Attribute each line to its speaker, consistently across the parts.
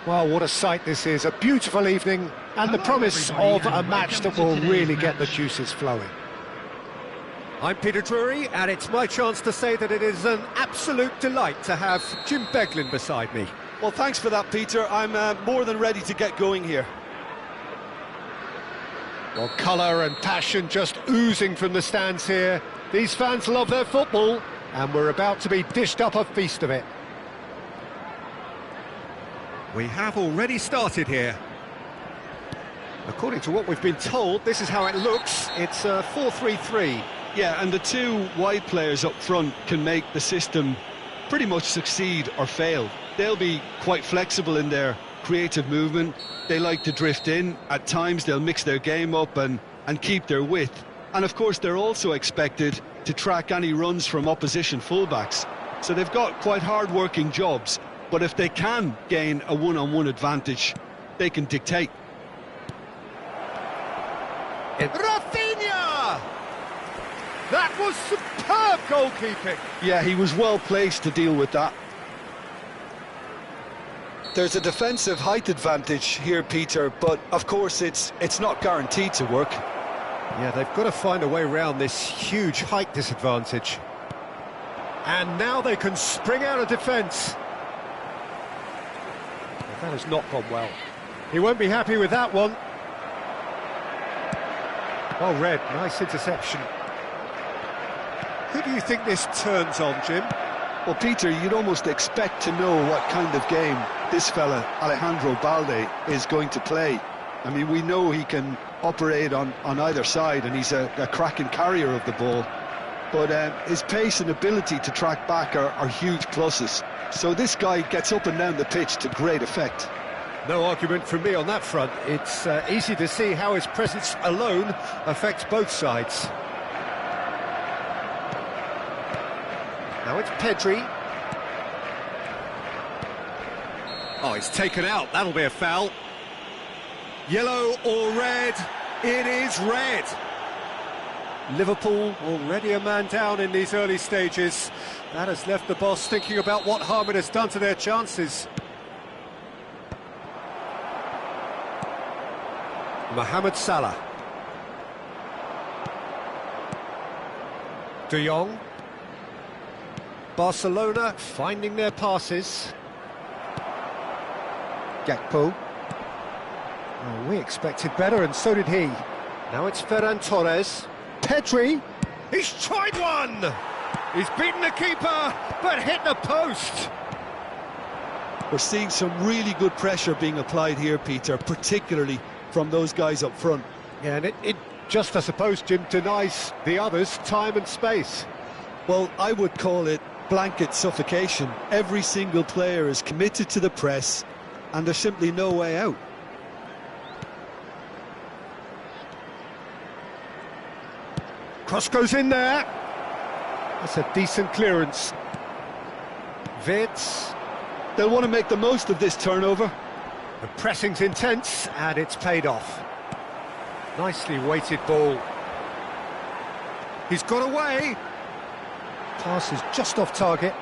Speaker 1: Well, what a sight this is. A beautiful evening and the promise of a match that will really get the juices flowing. I'm Peter Drury, and it's my chance to say that it is an absolute delight to have Jim Beglin beside me.
Speaker 2: Well, thanks for that, Peter. I'm more than ready to get going here.
Speaker 1: Well, colour and passion just oozing from the stands here. These fans love their football, and we're about to be dished up a feast of it. We have already started here. According to what we've been told, this is how it looks. It's a 4-3-3.
Speaker 2: Yeah, and the two wide players up front can make the system pretty much succeed or fail. They'll be quite flexible in their creative movement. They like to drift in. At times they'll mix their game up and keep their width. And of course they're also expected to track any runs from opposition fullbacks. So they've got quite hard-working jobs. But if they can gain a one-on-one advantage, they can dictate.
Speaker 1: Rafinha! That was superb goalkeeping.
Speaker 2: Yeah, he was well placed to deal with that. There's a defensive height advantage here, Peter, but of course it's not guaranteed to work.
Speaker 1: Yeah, they've got to find a way around this huge height disadvantage. And now they can spring out of defence. That has not gone well. He won't be happy with that one. Well read, nice interception. Who do you think this turns on, Jim?
Speaker 2: Well, Peter, you'd almost expect to know what kind of game this fella, Alejandro Balde, is going to play. I mean, we know he can operate on either side, and he's a cracking carrier of the ball. But his pace and ability to track back are huge pluses. So this guy gets up and down the pitch to great effect.
Speaker 1: No argument from me on that front. It's easy to see how his presence alone affects both sides. Now it's Pedri. Oh, he's taken out. That'll be a foul. Yellow or red? It is red. Liverpool already a man down in these early stages. That has left the boss thinking about what harm it has done to their chances. Mohamed Salah. De Jong. Barcelona finding their passes. Gakpo. Oh, we expected better, and so did he. Now it's Ferran Torres. Pedri. He's tried one! He's beaten the keeper, but hit the post.
Speaker 2: We're seeing some really good pressure being applied here, Peter, particularly from those guys up front.
Speaker 1: Yeah, and it just, I suppose, Jim, denies the others time and space.
Speaker 2: Well, I would call it blanket suffocation. Every single player is committed to the press, and there's simply no way out.
Speaker 1: Cross goes in there. That's a decent clearance. Wirtz.
Speaker 2: They'll want to make the most of this turnover.
Speaker 1: The pressing's intense, and it's paid off. Nicely weighted ball. He's got away. Pass is just off target.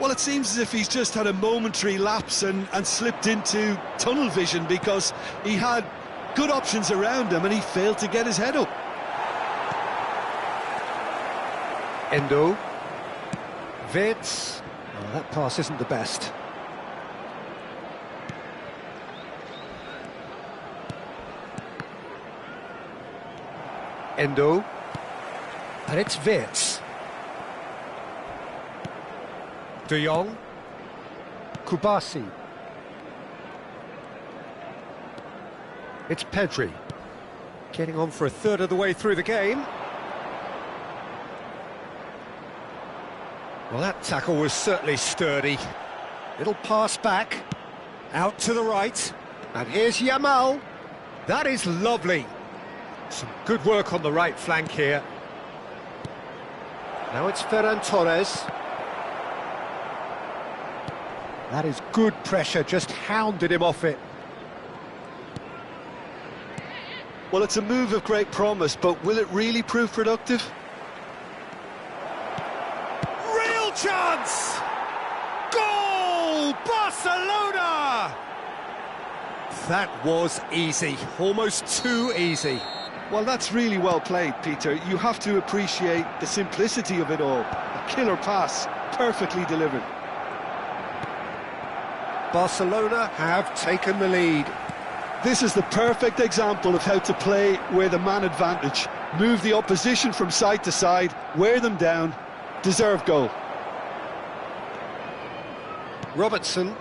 Speaker 2: Well, it seems as if he's just had a momentary lapse and slipped into tunnel vision, because he had good options around him and he failed to get his head up.
Speaker 1: Endo. Wirtz. Oh, that pass isn't the best. Endo. And it's Wirtz. De Jong. Kubasi. It's Pedri. Getting on for a third of the way through the game. Well, that tackle was certainly sturdy. Little pass back. Out to the right. And here's Yamal. That is lovely. Some good work on the right flank here. Now it's Ferran Torres. That is good pressure, just hounded him off it.
Speaker 2: Well, it's a move of great promise, but will it really prove productive?
Speaker 1: Real chance! Goal! Barcelona! That was easy, almost too easy.
Speaker 2: Well, that's really well played, Peter. You have to appreciate the simplicity of it all. A killer pass, perfectly delivered.
Speaker 1: Barcelona have taken the lead.
Speaker 2: This is the perfect example of how to play with a man advantage. Move the opposition from side to side, wear them down, deserve goal.
Speaker 1: Robertson.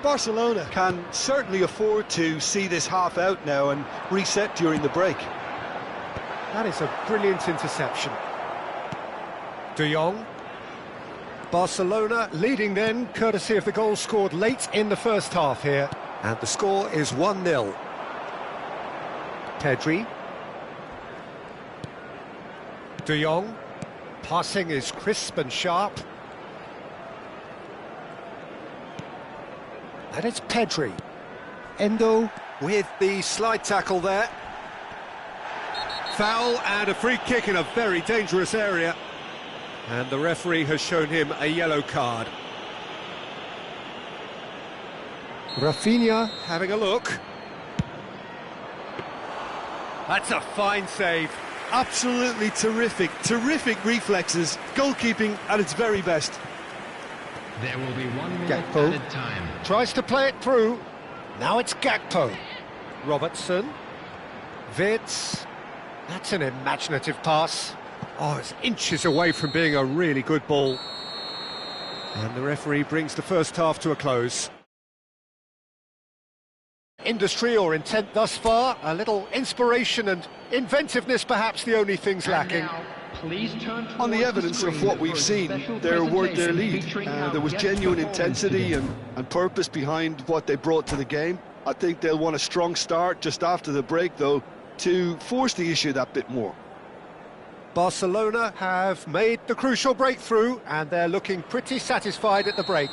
Speaker 2: Barcelona can certainly afford to see this half out now and reset during the break.
Speaker 1: That is a brilliant interception. De Jong. Barcelona leading then, courtesy of the goal scored late in the first half here. And the score is 1-0. Pedri. De Jong. Passing is crisp and sharp. And it's Pedri. Endo with the slide tackle there. Foul and a free kick in a very dangerous area. And the referee has shown him a yellow card. Rafinha having a look. That's a fine save.
Speaker 2: Absolutely terrific, terrific reflexes, goalkeeping at its very best.
Speaker 3: There will be 1 minute
Speaker 1: Gakpo
Speaker 3: added time.
Speaker 1: tries to play it through. Now it's Gakpo. Robertson. Wirtz. That's an imaginative pass. Oh, it's inches away from being a really good ball. And the referee brings the first half to a close. Industry or intent thus far, a little inspiration and inventiveness perhaps the only things lacking.
Speaker 3: Now, please turn
Speaker 2: On the evidence of what we've seen, they're worth their lead. There was genuine intensity and purpose behind what they brought to the game. I think they'll want a strong start just after the break, though, to force the issue that bit more.
Speaker 1: Barcelona have made the crucial breakthrough and they're looking pretty satisfied at the break.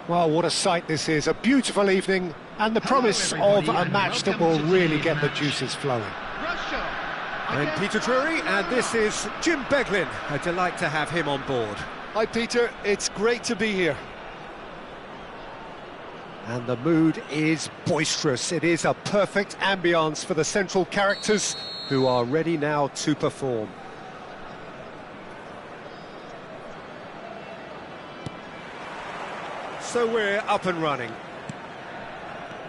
Speaker 1: Well, what a sight this is. A beautiful evening and the promise of a match that will really get the juices flowing.
Speaker 3: I'm
Speaker 1: Peter Drury, and this is Jim Beglin. A delight to have him on board.
Speaker 2: Hi, Peter. It's great to be here.
Speaker 1: And the mood is boisterous. It is a perfect ambience for the central characters who are ready now to perform. So we're up and running.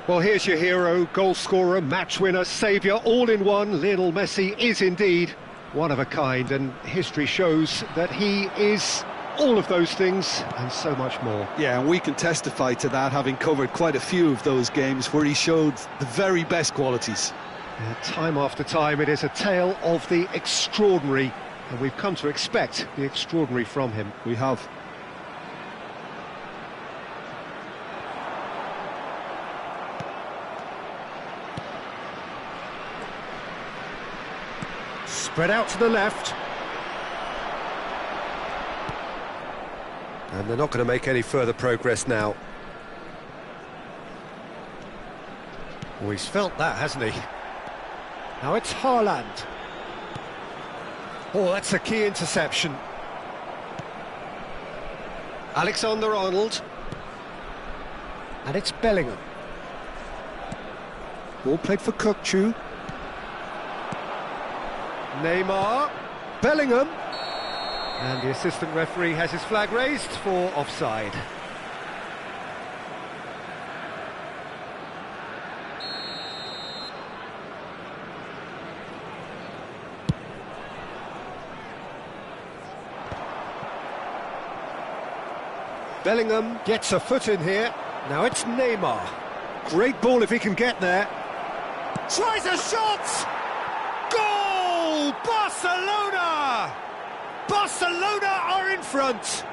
Speaker 1: Well, here's your hero, goal scorer, match winner, saviour, all in one. Lionel Messi is indeed one of a kind, and history shows that he is all of those things and so much more.
Speaker 2: Yeah, and we can testify to that, having covered quite a few of those games where he showed the very best qualities.
Speaker 1: Time after time, it is a tale of the extraordinary, and we've come to expect the extraordinary from him.
Speaker 2: We have.
Speaker 1: Spread out to the left. And they're not going to make any further progress now. Oh, he's felt that, hasn't he? Now it's Haaland. Oh, that's a key interception. Alexander-Arnold. And it's Bellingham. Ball played for Kökçü. Neymar. Bellingham. And the assistant referee has his flag raised for offside. Bellingham gets a foot in here. Now it's Neymar. Great ball if he can get there. Tries a shot! Goal! Barcelona! Barcelona are in front.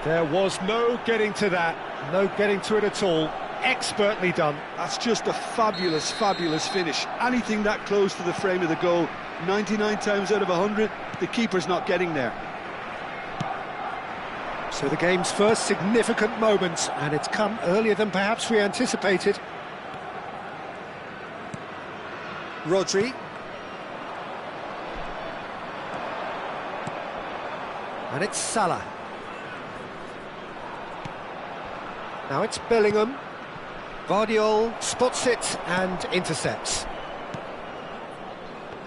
Speaker 1: There was no getting to that. No getting to it at all. Expertly done.
Speaker 2: That's just a fabulous, fabulous finish. Anything that close to the frame of the goal, 99 times out of 100, the keeper's not getting there.
Speaker 1: So the game's first significant moment, and it's come earlier than perhaps we anticipated. Rodri. And it's Salah. Now it's Bellingham. Vardiol spots it and intercepts.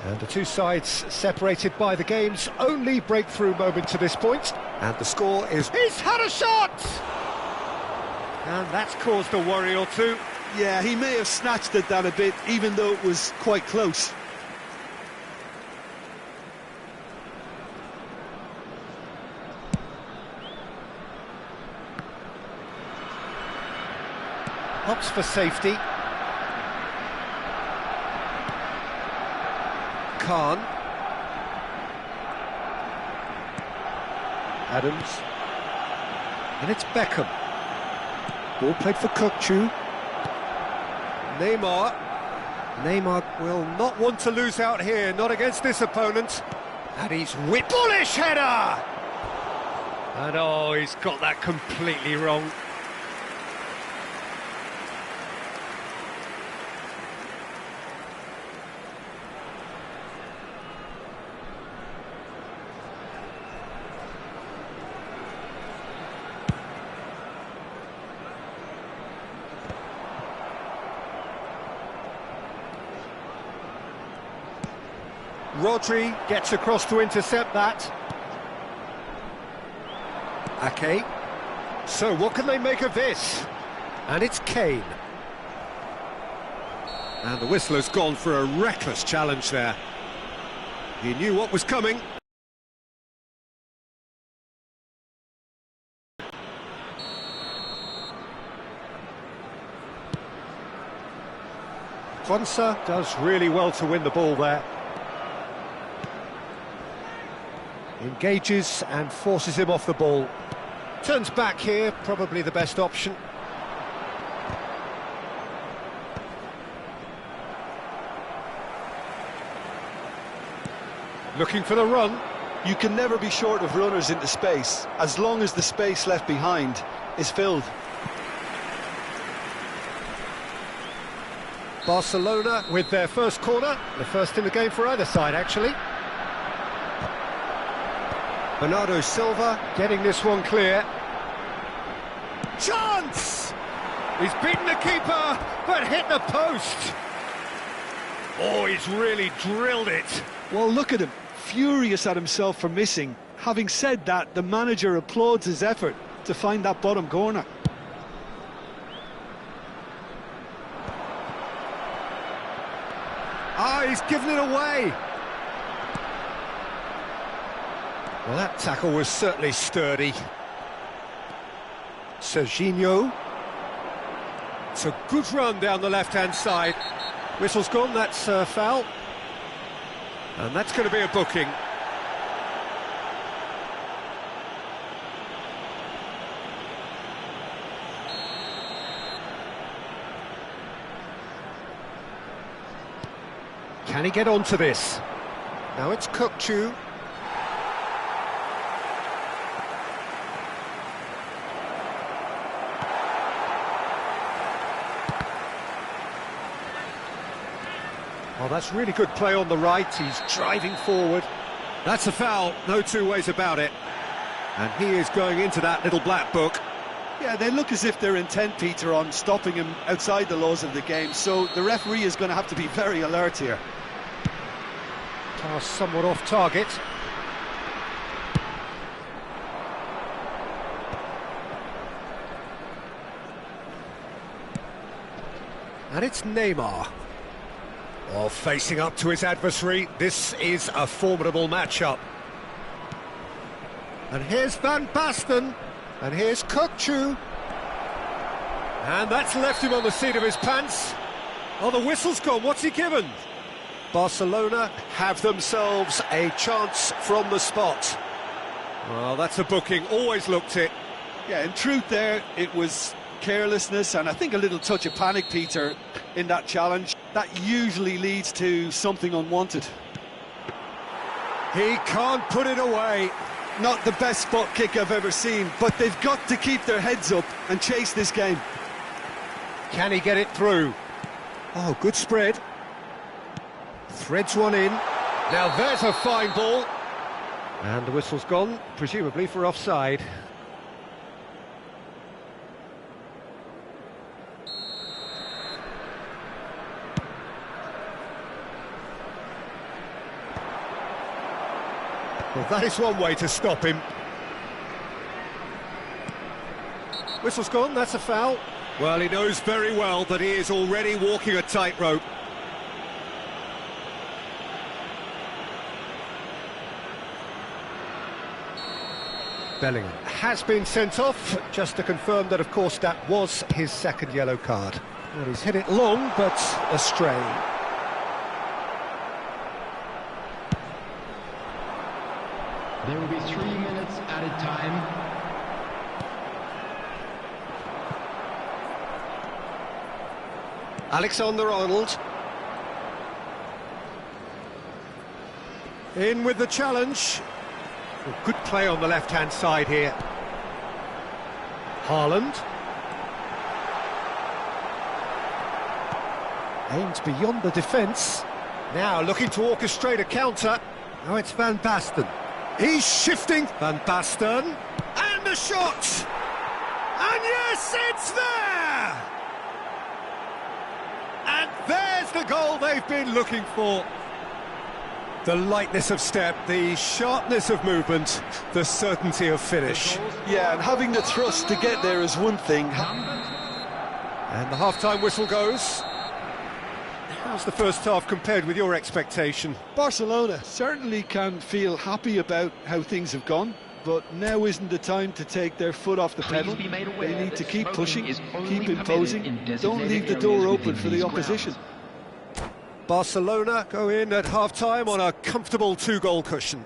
Speaker 1: And the two sides separated by the game's only breakthrough moment to this point. And the score is... He's had a shot! And that's caused a worry or two.
Speaker 2: Yeah, he may have snatched at that a bit, even though it was quite close.
Speaker 1: Opts for safety. Khan. Adams. And it's Beckham. Ball played for Kökçü. Neymar. Neymar will not want to lose out here, not against this opponent. And he's whipped. Bullish header! And oh, he's got that completely wrong. Rodri gets across to intercept that. Ake. So what can they make of this? And it's Kane. And the whistler's gone for a reckless challenge there. He knew what was coming. Quansah does really well to win the ball there. Engages and forces him off the ball. Turns back here, probably the best option. Looking for the run.
Speaker 2: You can never be short of runners into space, as long as the space left behind is filled.
Speaker 1: Barcelona with their first corner, the first in the game for either side, actually. Bernardo Silva getting this one clear. Chance! He's beaten the keeper, but hit the post. Oh, he's really drilled it.
Speaker 2: Well, look at him, furious at himself for missing. Having said that, the manager applauds his effort to find that bottom corner.
Speaker 1: Ah, he's given it away. Well, that tackle was certainly sturdy. Serginho. It's a good run down the left-hand side. Whistle's gone, that's a foul. And that's going to be a booking. Can he get onto this? Now it's Kökçü. Oh, that's really good play on the right. He's driving forward. That's a foul, no two ways about it. And he is going into that little black book.
Speaker 2: Yeah, they look as if they're intent, Peter, on stopping him outside the laws of the game, so the referee is going to have to be very alert here.
Speaker 1: Pass somewhat off target. And it's Neymar. Oh, facing up to his adversary, this is a formidable matchup. And here's Van Basten, and here's Kökçü. And that's left him on the seat of his pants. Oh, the whistle's gone, what's he given? Barcelona have themselves a chance from the spot. Well, that's a booking, always looked it.
Speaker 2: Yeah, in truth there, it was carelessness and I think a little touch of panic, Peter, in that challenge. That usually leads to something unwanted.
Speaker 1: He can't put it away.
Speaker 2: Not the best spot kick I've ever seen, but they've got to keep their heads up and chase this game.
Speaker 1: Can he get it through? Oh, good spread. Threads one in. Now there's a fine ball. And the whistle's gone, presumably for offside. Well, that is one way to stop him. Whistle's gone, that's a foul. Well, he knows very well that he is already walking a tightrope. Bellingham has been sent off, just to confirm that, of course, that was his second yellow card. Well, he's hit it long, but astray.
Speaker 4: There will be 3 minutes added time.
Speaker 1: Alexander-Arnold. In with the challenge. Well, good play on the left-hand side here. Haaland. Aimed beyond the defence. Now looking to orchestrate a counter. Oh, it's Van Basten. He's shifting. Van Basten. And the shot! And yes, it's there! And there's the goal they've been looking for. The lightness of step, the sharpness of movement, the certainty of finish.
Speaker 2: Yeah, and having the thrust to get there is one thing.
Speaker 1: And the half-time whistle goes. How's the first half compared with your expectation?
Speaker 2: Barcelona certainly can feel happy about how things have gone, but now isn't the time to take their foot off the pedal. They need to keep pushing, keep imposing, don't leave the door open for the opposition.
Speaker 1: Barcelona go in at half-time on a comfortable 2-goal cushion.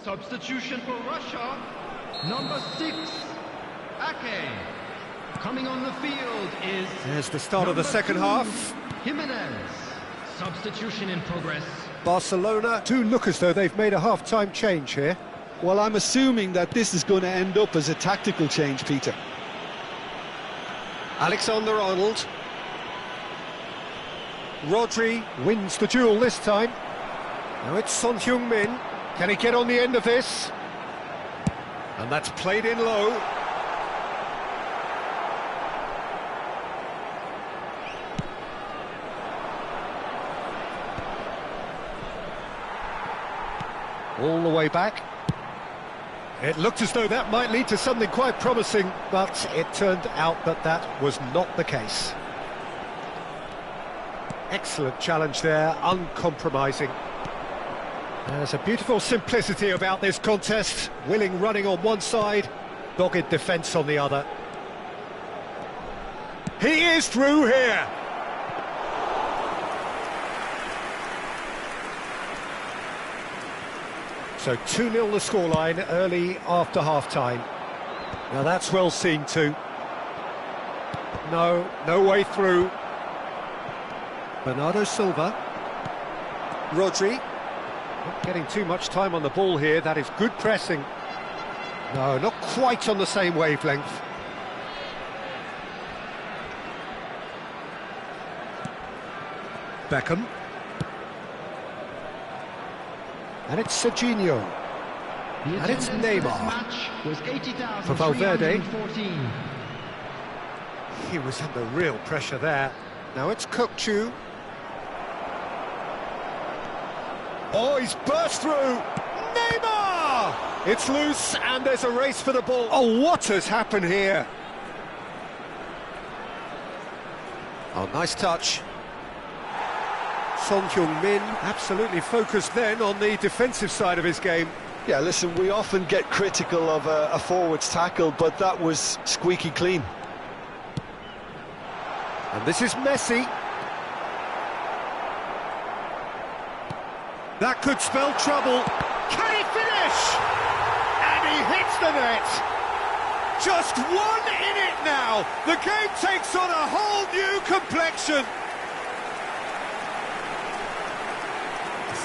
Speaker 4: Substitution for Russia, number 6, Ake. Coming on the field is...
Speaker 1: There's the start of the second half.
Speaker 4: Jimenez. Substitution in progress.
Speaker 1: Barcelona do look as though they've made a half-time change here.
Speaker 2: Well, I'm assuming that this is going to end up as a tactical change, Peter.
Speaker 1: Alexander-Arnold. Rodri wins the duel this time. Now it's Son Heung-min. Can he get on the end of this? And that's played in low. All the way back. It looked as though that might lead to something quite promising, but it turned out that that was not the case. Excellent challenge there, uncompromising. There's a beautiful simplicity about this contest. Willing running on one side, dogged defence on the other. He is through here. So 2-0 the scoreline early after half-time. Now that's well seen too. No way through. Bernardo Silva. Rodri. Not getting too much time on the ball here. That is good pressing. No, not quite on the same wavelength. Beckham. And it's Serginho. And it's Neymar. For Valverde. He was under real pressure there. Now it's Kökçü. Oh, he's burst through. Neymar! It's loose and there's a race for the ball. Oh, what has happened here? Oh, nice touch. Son Heung-min absolutely focused then on the defensive side of his game.
Speaker 2: Yeah, listen, we often get critical of a forward's tackle, but that was squeaky clean.
Speaker 1: And this is Messi. That could spell trouble. Can he finish? And he hits the net. Just one in it now. The game takes on a whole new complexion.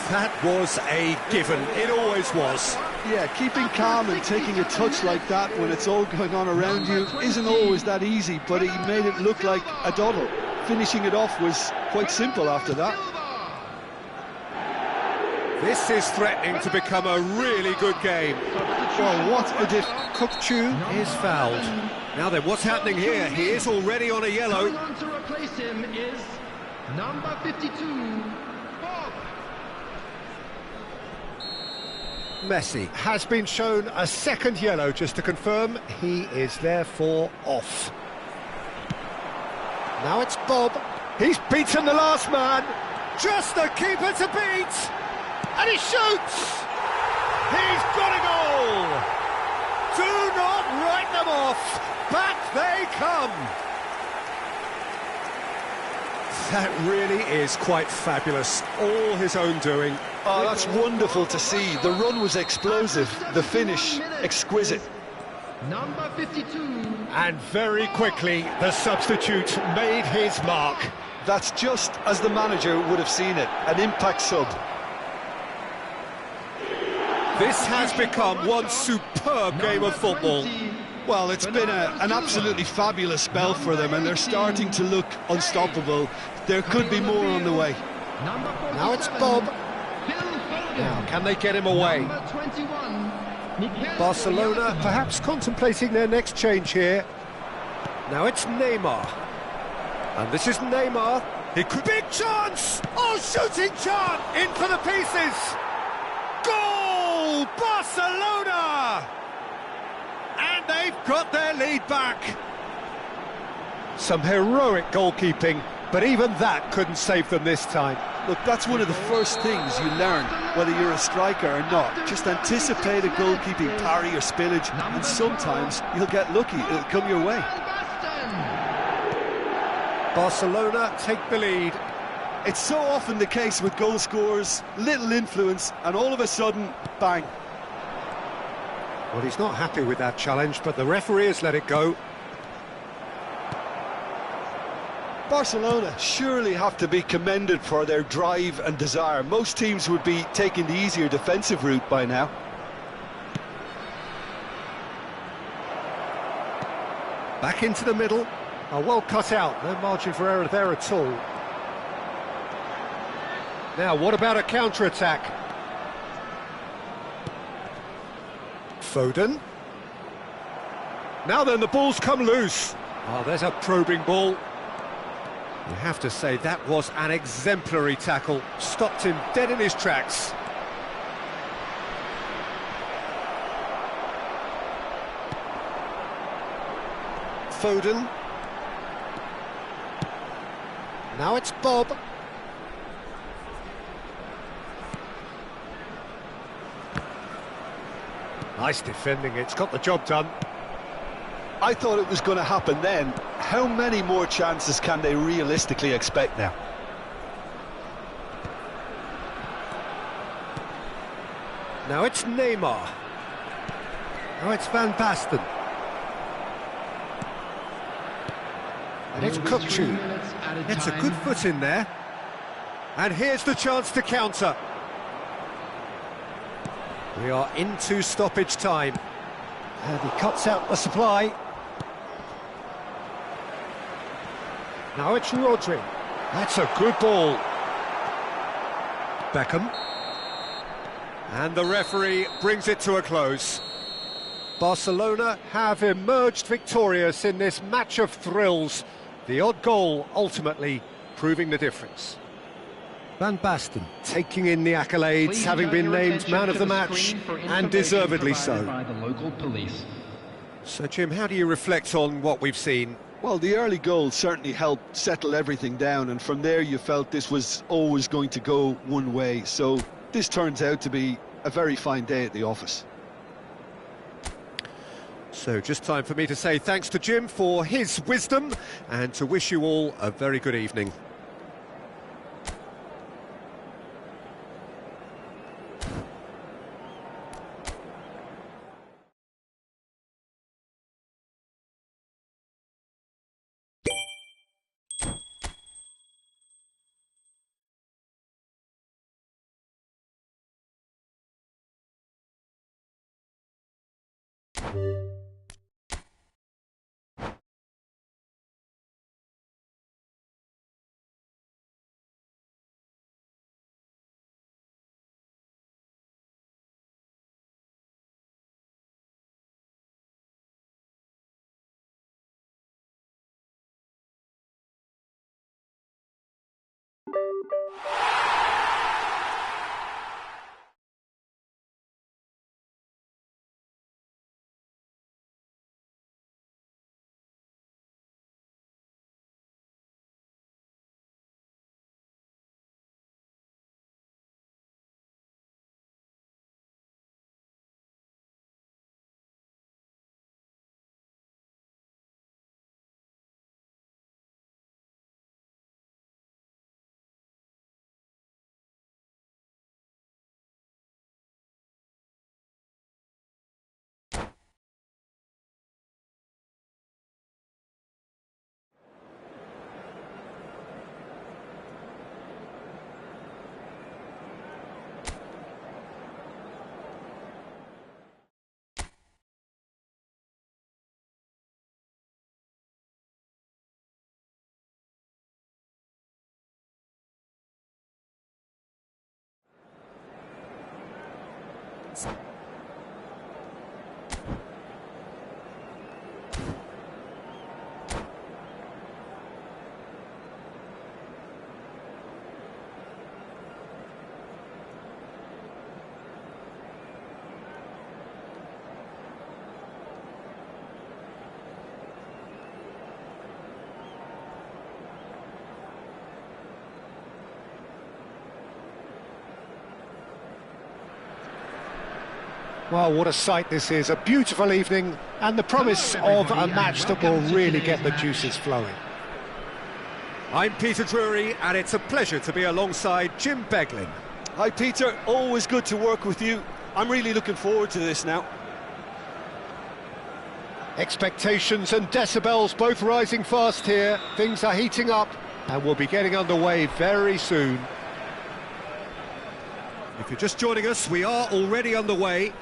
Speaker 1: That was a given. It always was.
Speaker 2: Yeah, keeping calm and taking a touch like that when it's all going on around you isn't always that easy, but he made it look like a doddle. Finishing it off was quite simple after that.
Speaker 1: This is threatening to become a really good game.
Speaker 2: Well, what a
Speaker 1: Kökçü is fouled. Now then, what's happening here? He is already on a yellow.
Speaker 4: Coming on to replace him is number 52, Bob.
Speaker 1: Messi has been shown a second yellow, just to confirm he is therefore off. Now it's Bob. He's beaten the last man. Just the keeper to beat. And he shoots! He's got a goal! Do not write them off! Back they come! That really is quite fabulous. All his own doing.
Speaker 2: Oh, that's wonderful to see. The run was explosive, the finish exquisite.
Speaker 4: Number 52.
Speaker 1: And very quickly, the substitute made his mark.
Speaker 2: That's just as the manager would have seen it, an impact sub.
Speaker 1: This has become one superb game of football.
Speaker 2: Well, it's been an absolutely fabulous spell for them, and they're starting to look unstoppable. There could be more on the way.
Speaker 1: Now it's Bob. Now, can they get him away? Barcelona perhaps contemplating their next change here. Now it's Neymar. And this is Neymar. He could... Big chance! Oh, shooting chance! In for the pieces! Goal! Barcelona! And they've got their lead back. Some heroic goalkeeping, but even that couldn't save them this time.
Speaker 2: Look, that's one of the first things you learn, whether you're a striker or not. Just anticipate a goalkeeping parry or spillage, and sometimes you'll get lucky, it'll come your way.
Speaker 1: Barcelona take the lead.
Speaker 2: It's so often the case with goal scorers, little influence, and all of a sudden, bang.
Speaker 1: Well, he's not happy with that challenge, but the referee has let it go.
Speaker 2: Barcelona surely have to be commended for their drive and desire. Most teams would be taking the easier defensive route by now.
Speaker 1: Back into the middle. Oh, well cut out. No margin for error there at all. Now, what about a counter-attack? Foden. Now then, the ball's come loose. Oh, there's a probing ball. You have to say that was an exemplary tackle. Stopped him dead in his tracks. Foden. Now it's Bob. Nice defending, it's got the job done.
Speaker 2: I thought it was going to happen then. How many more chances can they realistically expect now?
Speaker 1: Now it's Neymar. Now it's Van Basten. And it's Kökçü. It's a good foot in there. And here's the chance to counter. We are into stoppage time. And he cuts out the supply. Now it's Rodri. That's a good ball. Beckham. And the referee brings it to a close. Barcelona have emerged victorious in this match of thrills. The odd goal ultimately proving the difference. Van Basten taking in the accolades,
Speaker 4: Please
Speaker 1: having been
Speaker 4: turn your
Speaker 1: named
Speaker 4: attention
Speaker 1: man of
Speaker 4: to
Speaker 1: the
Speaker 4: the
Speaker 1: match,
Speaker 4: screen for
Speaker 1: and
Speaker 4: information
Speaker 1: deservedly
Speaker 4: provided
Speaker 1: so.
Speaker 4: by the local police.
Speaker 1: So, Jim, how do you reflect on what we've seen?
Speaker 2: Well, the early goal certainly helped settle everything down, and from there you felt this was always going to go one way. So this turns out to be a very fine day at the office.
Speaker 1: So just time for me to say thanks to Jim for his wisdom and to wish you all a very good evening. Well, what a sight this is. A beautiful evening and the promise of a match that will really get the juices flowing. I'm Peter Drury and it's a pleasure to be alongside Jim Beglin.
Speaker 2: Hi Peter, always good to work with you. I'm really looking forward to this now.
Speaker 1: Expectations and decibels both rising fast here. Things are heating up and we'll be getting underway very soon. If you're just joining us, we are already underway.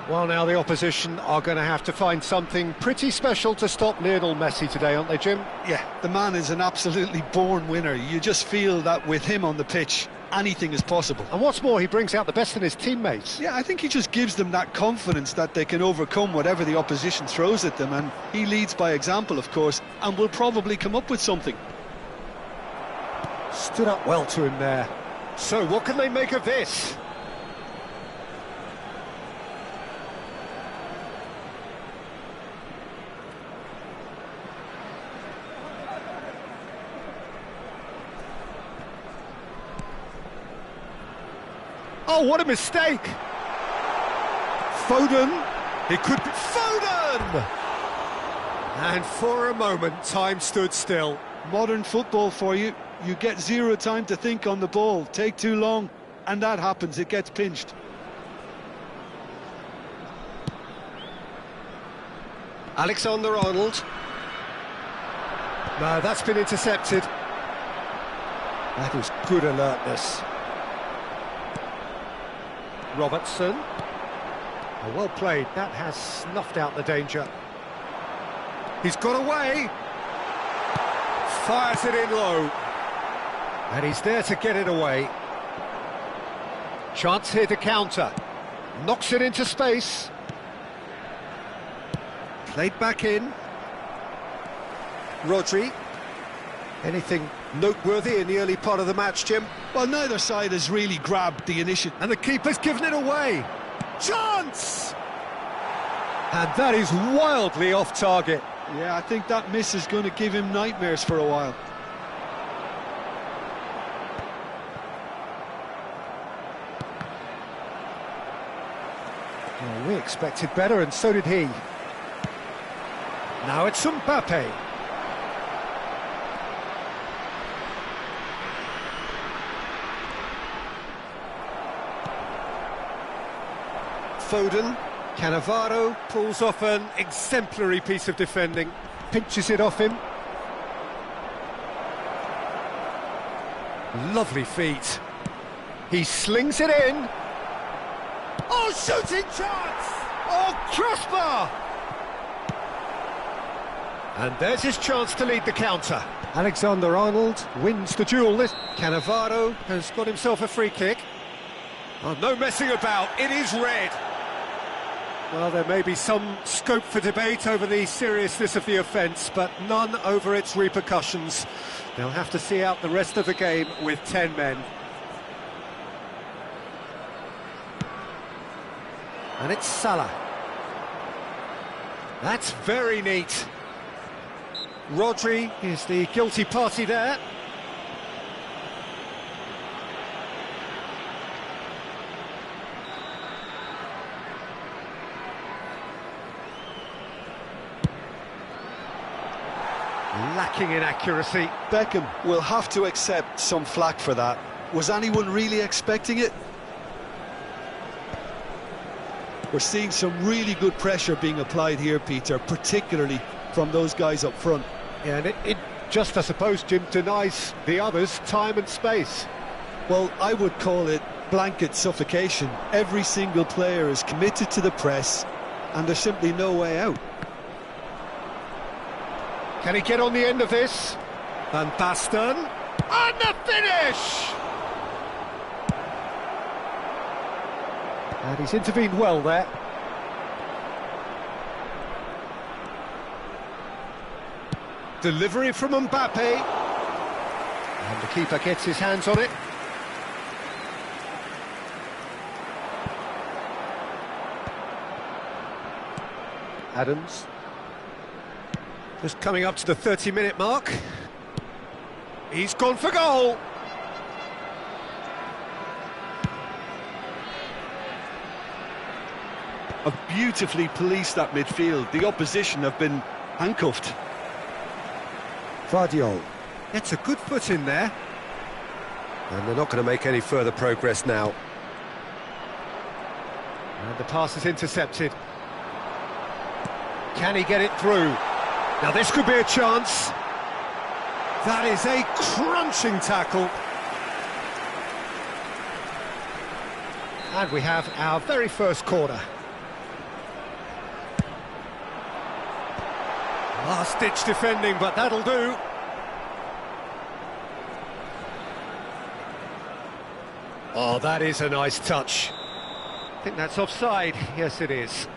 Speaker 1: Well, now the opposition are going to have to find something pretty special to stop Lionel Messi today, aren't they, Jim?
Speaker 2: Yeah, the man is an absolutely born winner. You just feel that with him on the pitch, anything is possible.
Speaker 1: And what's more, he brings out the best in his teammates.
Speaker 2: Yeah, I think he just gives them that confidence that they can overcome whatever the opposition throws at them, and he leads by example, of course, and will probably come up with something.
Speaker 1: Stood up well to him there. So, what can they make of this? Oh, what a mistake! Foden, it could be Foden! And for a moment, time stood still.
Speaker 2: Modern football for you. You get zero time to think on the ball, take too long, and that happens, it gets pinched.
Speaker 1: Alexander-Arnold. No, that's been intercepted. That is good alertness. Robertson. Oh, well played. That has snuffed out the danger. He's got away. Fires it in low. And he's there to get it away. Chance here to counter. Knocks it into space. Played back in. Rodri. Anything noteworthy in the early part of the match, Jim?
Speaker 2: Well, neither side has really grabbed the initiative.
Speaker 1: And the keeper's given it away. Chance! And that is wildly off target.
Speaker 2: Yeah, I think that miss is going to give him nightmares for a while.
Speaker 1: Well, we expected better, and so did he. Now it's Mbappe. Foden. Cannavaro pulls off an exemplary piece of defending. Pinches it off him. Lovely feet. He slings it in. Oh, shooting chance! Oh, crossbar! And there's his chance to lead the counter. Alexander-Arnold wins the duel. Cannavaro has got himself a free kick. Oh, no messing about, it is red. Well, there may be some scope for debate over the seriousness of the offence, but none over its repercussions. They'll have to see out the rest of the game with 10 men. And it's Salah. That's very neat. Rodri is the guilty party there. Lacking in accuracy.
Speaker 2: Beckham will have to accept some flack for that. Was anyone really expecting it? We're seeing some really good pressure being applied here, Peter, particularly from those guys up front.
Speaker 1: Yeah, and it just, I suppose, Jim, denies the others time and space.
Speaker 2: Well, I would call it blanket suffocation. Every single player is committed to the press, and there's simply no way out.
Speaker 1: Can he get on the end of this? Van Basten. And the finish! And he's intervened well there. Delivery from Mbappe. And the keeper gets his hands on it. Adams. Just coming up to the 30-minute mark. He's gone for goal.
Speaker 2: Have beautifully policed that midfield. The opposition have been handcuffed.
Speaker 1: Vardiol gets a good foot in there. And they're not going to make any further progress now. And the pass is intercepted. Can he get it through? Now this could be a chance. That is a crunching tackle. And we have our very first corner. Last-ditch defending, but that'll do. Oh, that is a nice touch. I think that's offside. Yes, it is.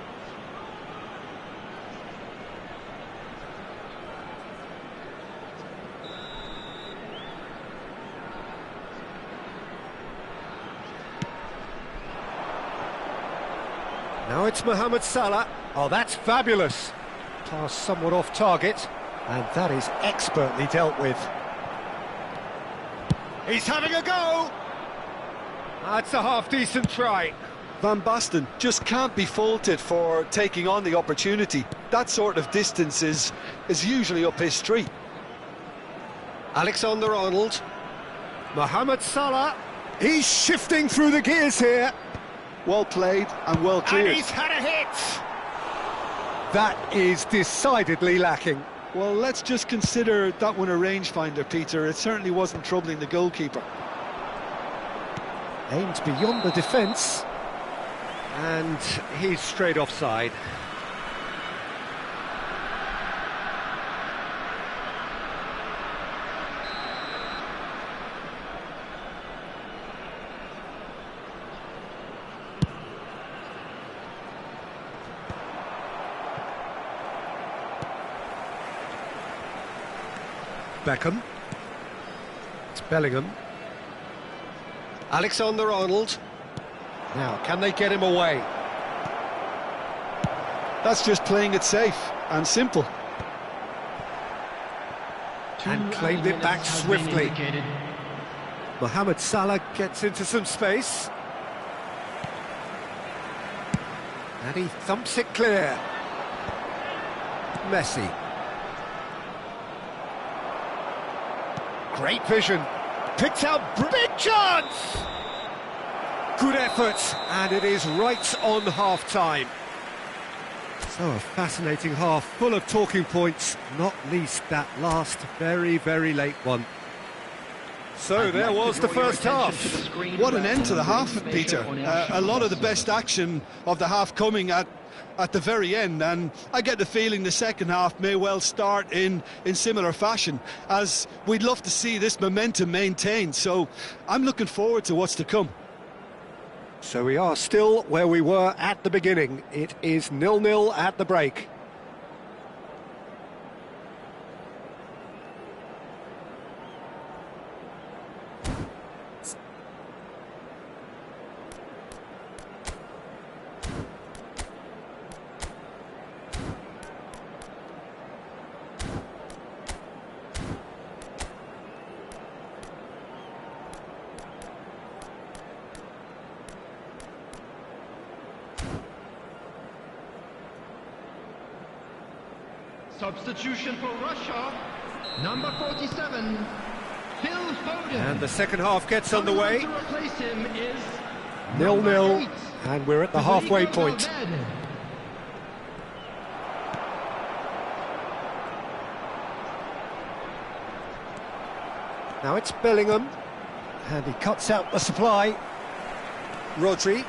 Speaker 1: Now it's Mohamed Salah. Oh, that's fabulous. Pass somewhat off target, and that is expertly dealt with. He's having a go! That's a half-decent try.
Speaker 2: Van Basten just can't be faulted for taking on the opportunity. That sort of distance is usually up his street.
Speaker 1: Alexander-Arnold. Mohamed Salah. He's shifting through the gears here.
Speaker 2: Well played and well cleared.
Speaker 1: And he's had a hit! That is decidedly lacking.
Speaker 2: Well, let's just consider that one a rangefinder, Peter. It certainly wasn't troubling the goalkeeper.
Speaker 1: Aimed beyond the defence. And he's straight offside. Beckham. It's Bellingham. Alexander-Arnold. Now, can they get him away?
Speaker 2: That's just playing it safe and simple.
Speaker 1: And claimed it back swiftly. Mohamed Salah gets into some space. And he thumps it clear. Messi. Great vision. Picked out, big chance! Good effort, and it is right on half-time. So a fascinating half, full of talking points, not least that last very, very late one. So there was the first half.
Speaker 2: What an end to the half, Peter. A lot of the best action of the half coming at the very end, and I get the feeling the second half may well start in similar fashion, as we'd love to see this momentum maintained. So I'm looking forward to what's to come.
Speaker 1: So we are still where we were at the beginning. It is 0-0 at the break.
Speaker 4: Substitution for Russia, number 47, Phil Foden.
Speaker 1: And the second half gets underway.
Speaker 4: To replace him is
Speaker 1: 0-0, and we're at the halfway point. Now it's Bellingham, and he cuts out the supply. Rodri.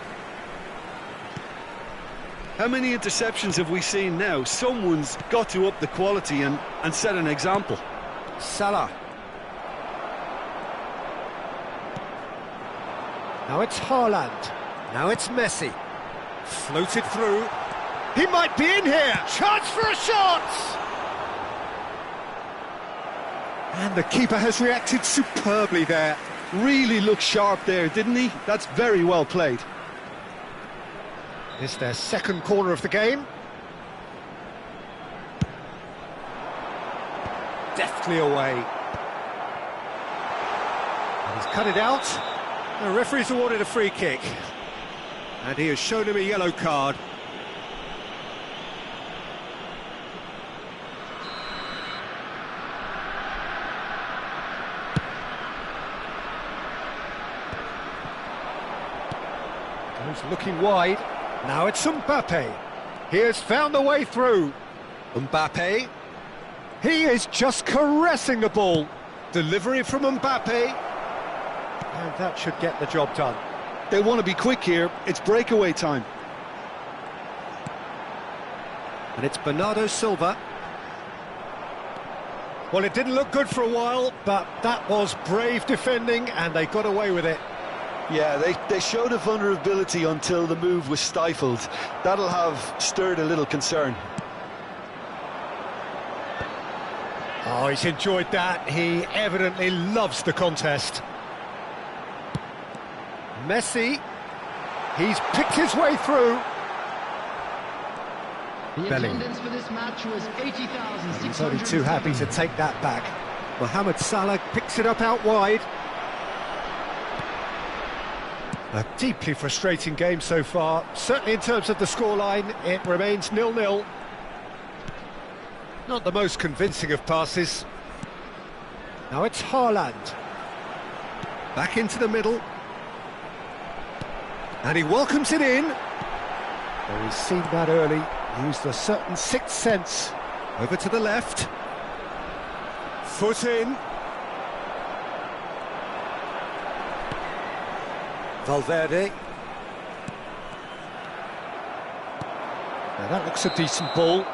Speaker 2: How many interceptions have we seen now? Someone's got to up the quality and set an example.
Speaker 1: Salah. Now it's Haaland. Now it's Messi. Floated through. He might be in here. Chance for a shot! And the keeper has reacted superbly there.
Speaker 2: Really looked sharp there, didn't he? That's very well played.
Speaker 1: It's their second corner of the game. Deftly away. And he's cut it out. The referee's awarded a free kick. And he has shown him a yellow card. Goes looking wide. Now it's Mbappe. He has found the way through. Mbappe. He is just caressing the ball. Delivery from Mbappe. And that should get the job done.
Speaker 2: They want to be quick here. It's breakaway time.
Speaker 1: And it's Bernardo Silva. Well, it didn't look good for a while, but that was brave defending, and they got away with it.
Speaker 2: Yeah, they showed a vulnerability until the move was stifled. That'll have stirred a little concern.
Speaker 1: Oh, he's enjoyed that. He evidently loves the contest. Messi. He's picked his way through.
Speaker 4: The
Speaker 1: Bellingham.
Speaker 4: attendance for this match was 80,600.
Speaker 1: He's only too happy to take that back. Mohamed Salah picks it up out wide. A deeply frustrating game so far. Certainly in terms of the scoreline, it remains 0-0. Not the most convincing of passes. Now it's Haaland. Back into the middle. And he welcomes it in. Well, he's seen that early. Used a certain sixth sense. Over to the left. Foot in. Valverde. Now that looks a decent ball.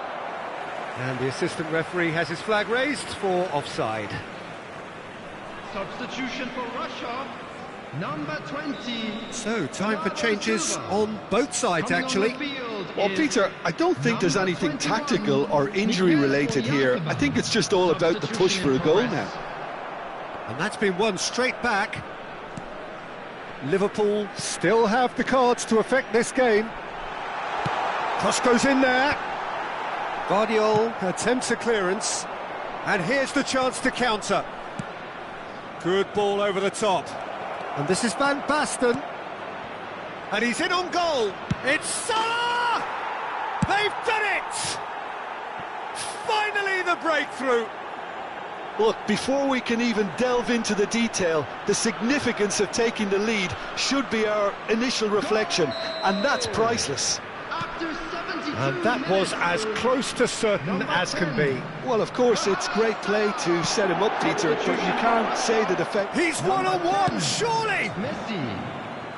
Speaker 1: And the assistant referee has his flag raised for offside.
Speaker 4: Substitution for Russia, number 20.
Speaker 1: So, time for changes on both sides, actually.
Speaker 2: Well, Peter, I don't think there's anything tactical or injury-related here. I think it's just all about the push for a goal now.
Speaker 1: And that's been won straight back. Liverpool still have the cards to affect this game. Cross goes in there. Guardiola attempts a clearance. And here's the chance to counter. Good ball over the top. And this is Van Basten. And he's in on goal. It's Salah! They've done it! Finally the breakthrough.
Speaker 2: Look, before we can even delve into the detail, the significance of taking the lead should be our initial reflection, and that's priceless.
Speaker 4: After 72
Speaker 1: And that was as close to certain as can be.
Speaker 2: Well, of course, it's great play to set him up, Peter, but you can't say the defence...
Speaker 1: He's one-on-one, surely!
Speaker 4: Messi.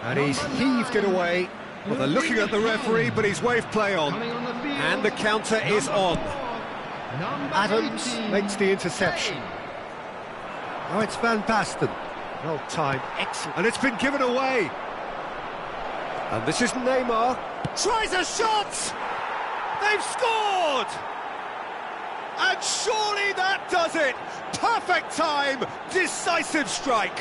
Speaker 1: And he's heaved it away. Well, they're looking at the referee, but he's waved play on.
Speaker 4: Coming on the field.
Speaker 1: And the counter is on.
Speaker 4: Number
Speaker 1: Adams
Speaker 4: 18.
Speaker 1: makes the interception.
Speaker 4: Kane.
Speaker 1: Oh, it's Van Basten. Well timed, excellent. And it's been given away. And this is Neymar. Tries a shot! They've scored! And surely that does it! Perfect time, decisive strike.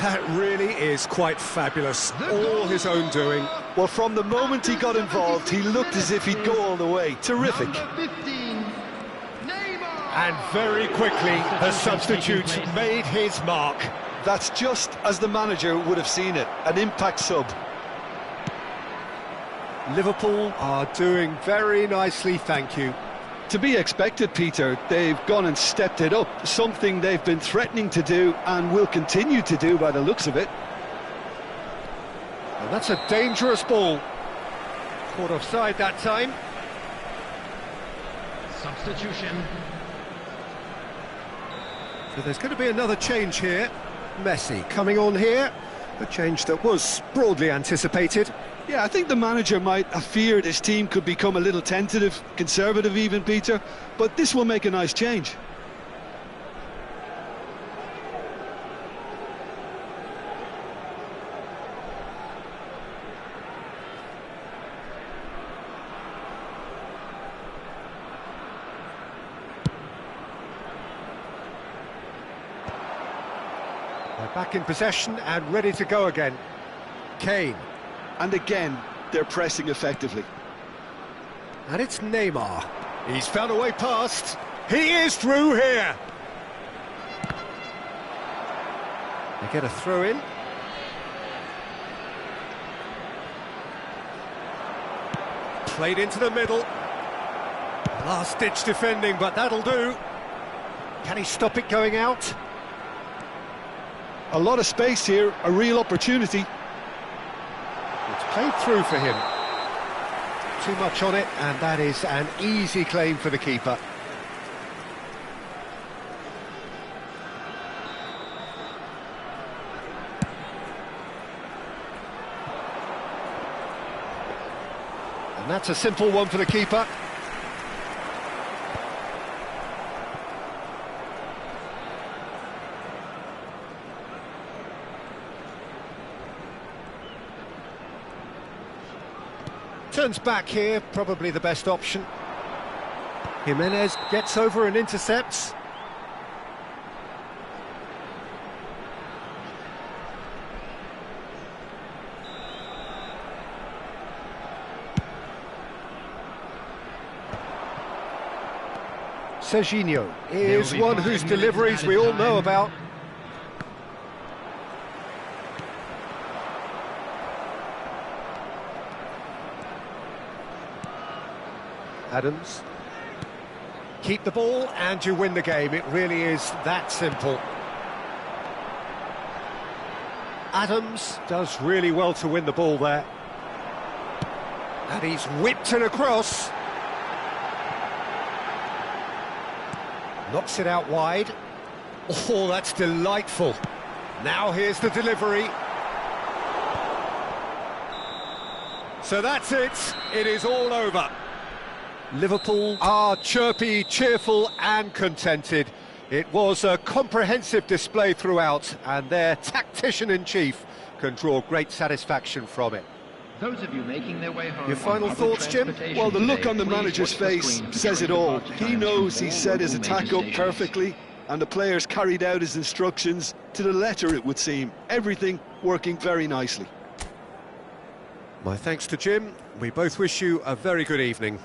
Speaker 1: That really is quite fabulous. All his own doing.
Speaker 2: Well, from the moment he got involved, he looked as if he'd go all the way. Terrific.
Speaker 4: Number 15. Neymar.
Speaker 1: And very quickly, the substitute made his mark.
Speaker 2: That's just as the manager would have seen it, an impact sub.
Speaker 1: Liverpool are doing very nicely, thank you.
Speaker 2: To be expected, Peter. They've gone and stepped it up, something they've been threatening to do and will continue to do by the looks of it.
Speaker 1: And that's a dangerous ball. Caught offside that time.
Speaker 4: Substitution.
Speaker 1: So there's going to be another change here. Messi coming on here. A change that was broadly anticipated.
Speaker 2: Yeah, I think the manager might have feared his team could become a little tentative, conservative even, Peter, but this will make a nice change.
Speaker 1: They're back in possession and ready to go again. Kane.
Speaker 2: And again, they're pressing effectively.
Speaker 1: And it's Neymar. He's found a way past. He is through here. They get a throw in. Played into the middle. Last-ditch defending, but that'll do. Can he stop it going out?
Speaker 2: A lot of space here, a real opportunity.
Speaker 1: It's played through for him. Too much on it, and that is an easy claim for the keeper. And that's a simple one for the keeper. Turns back here, probably the best option. Jimenez gets over and intercepts. Serginho is one whose deliveries we all know about. Adams. Keep the ball and you win the game. It really is that simple. Adams does really well to win the ball there. And he's whipped it across. Knocks it out wide. Oh, that's delightful. Now here's the delivery. So that's it. It is all over. Liverpool are chirpy, cheerful and contented. It was a comprehensive display throughout, and their tactician-in-chief can draw great satisfaction from it.
Speaker 4: Those of you making their way home.
Speaker 1: Your final thoughts, Jim?
Speaker 2: Well, the look on the manager's face says it all. He knows he set his attack up perfectly, and the players carried out his instructions to the letter, it would seem. Everything working very nicely.
Speaker 1: My thanks to Jim. We both wish you a very good evening.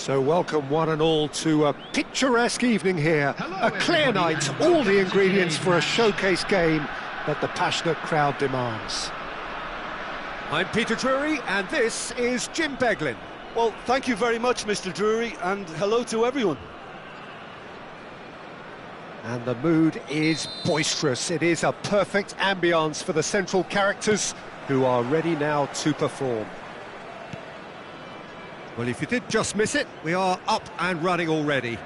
Speaker 1: So welcome one and all to a picturesque evening here. A clear night, all the ingredients for a showcase game that the passionate crowd demands. I'm Peter Drury and this is Jim Beglin.
Speaker 2: Well, thank you very much, Mr. Drury, and hello to everyone.
Speaker 1: And the mood is boisterous. It is a perfect ambience for the central characters who are ready now to perform. Well, if you did just miss it, we are up and running already.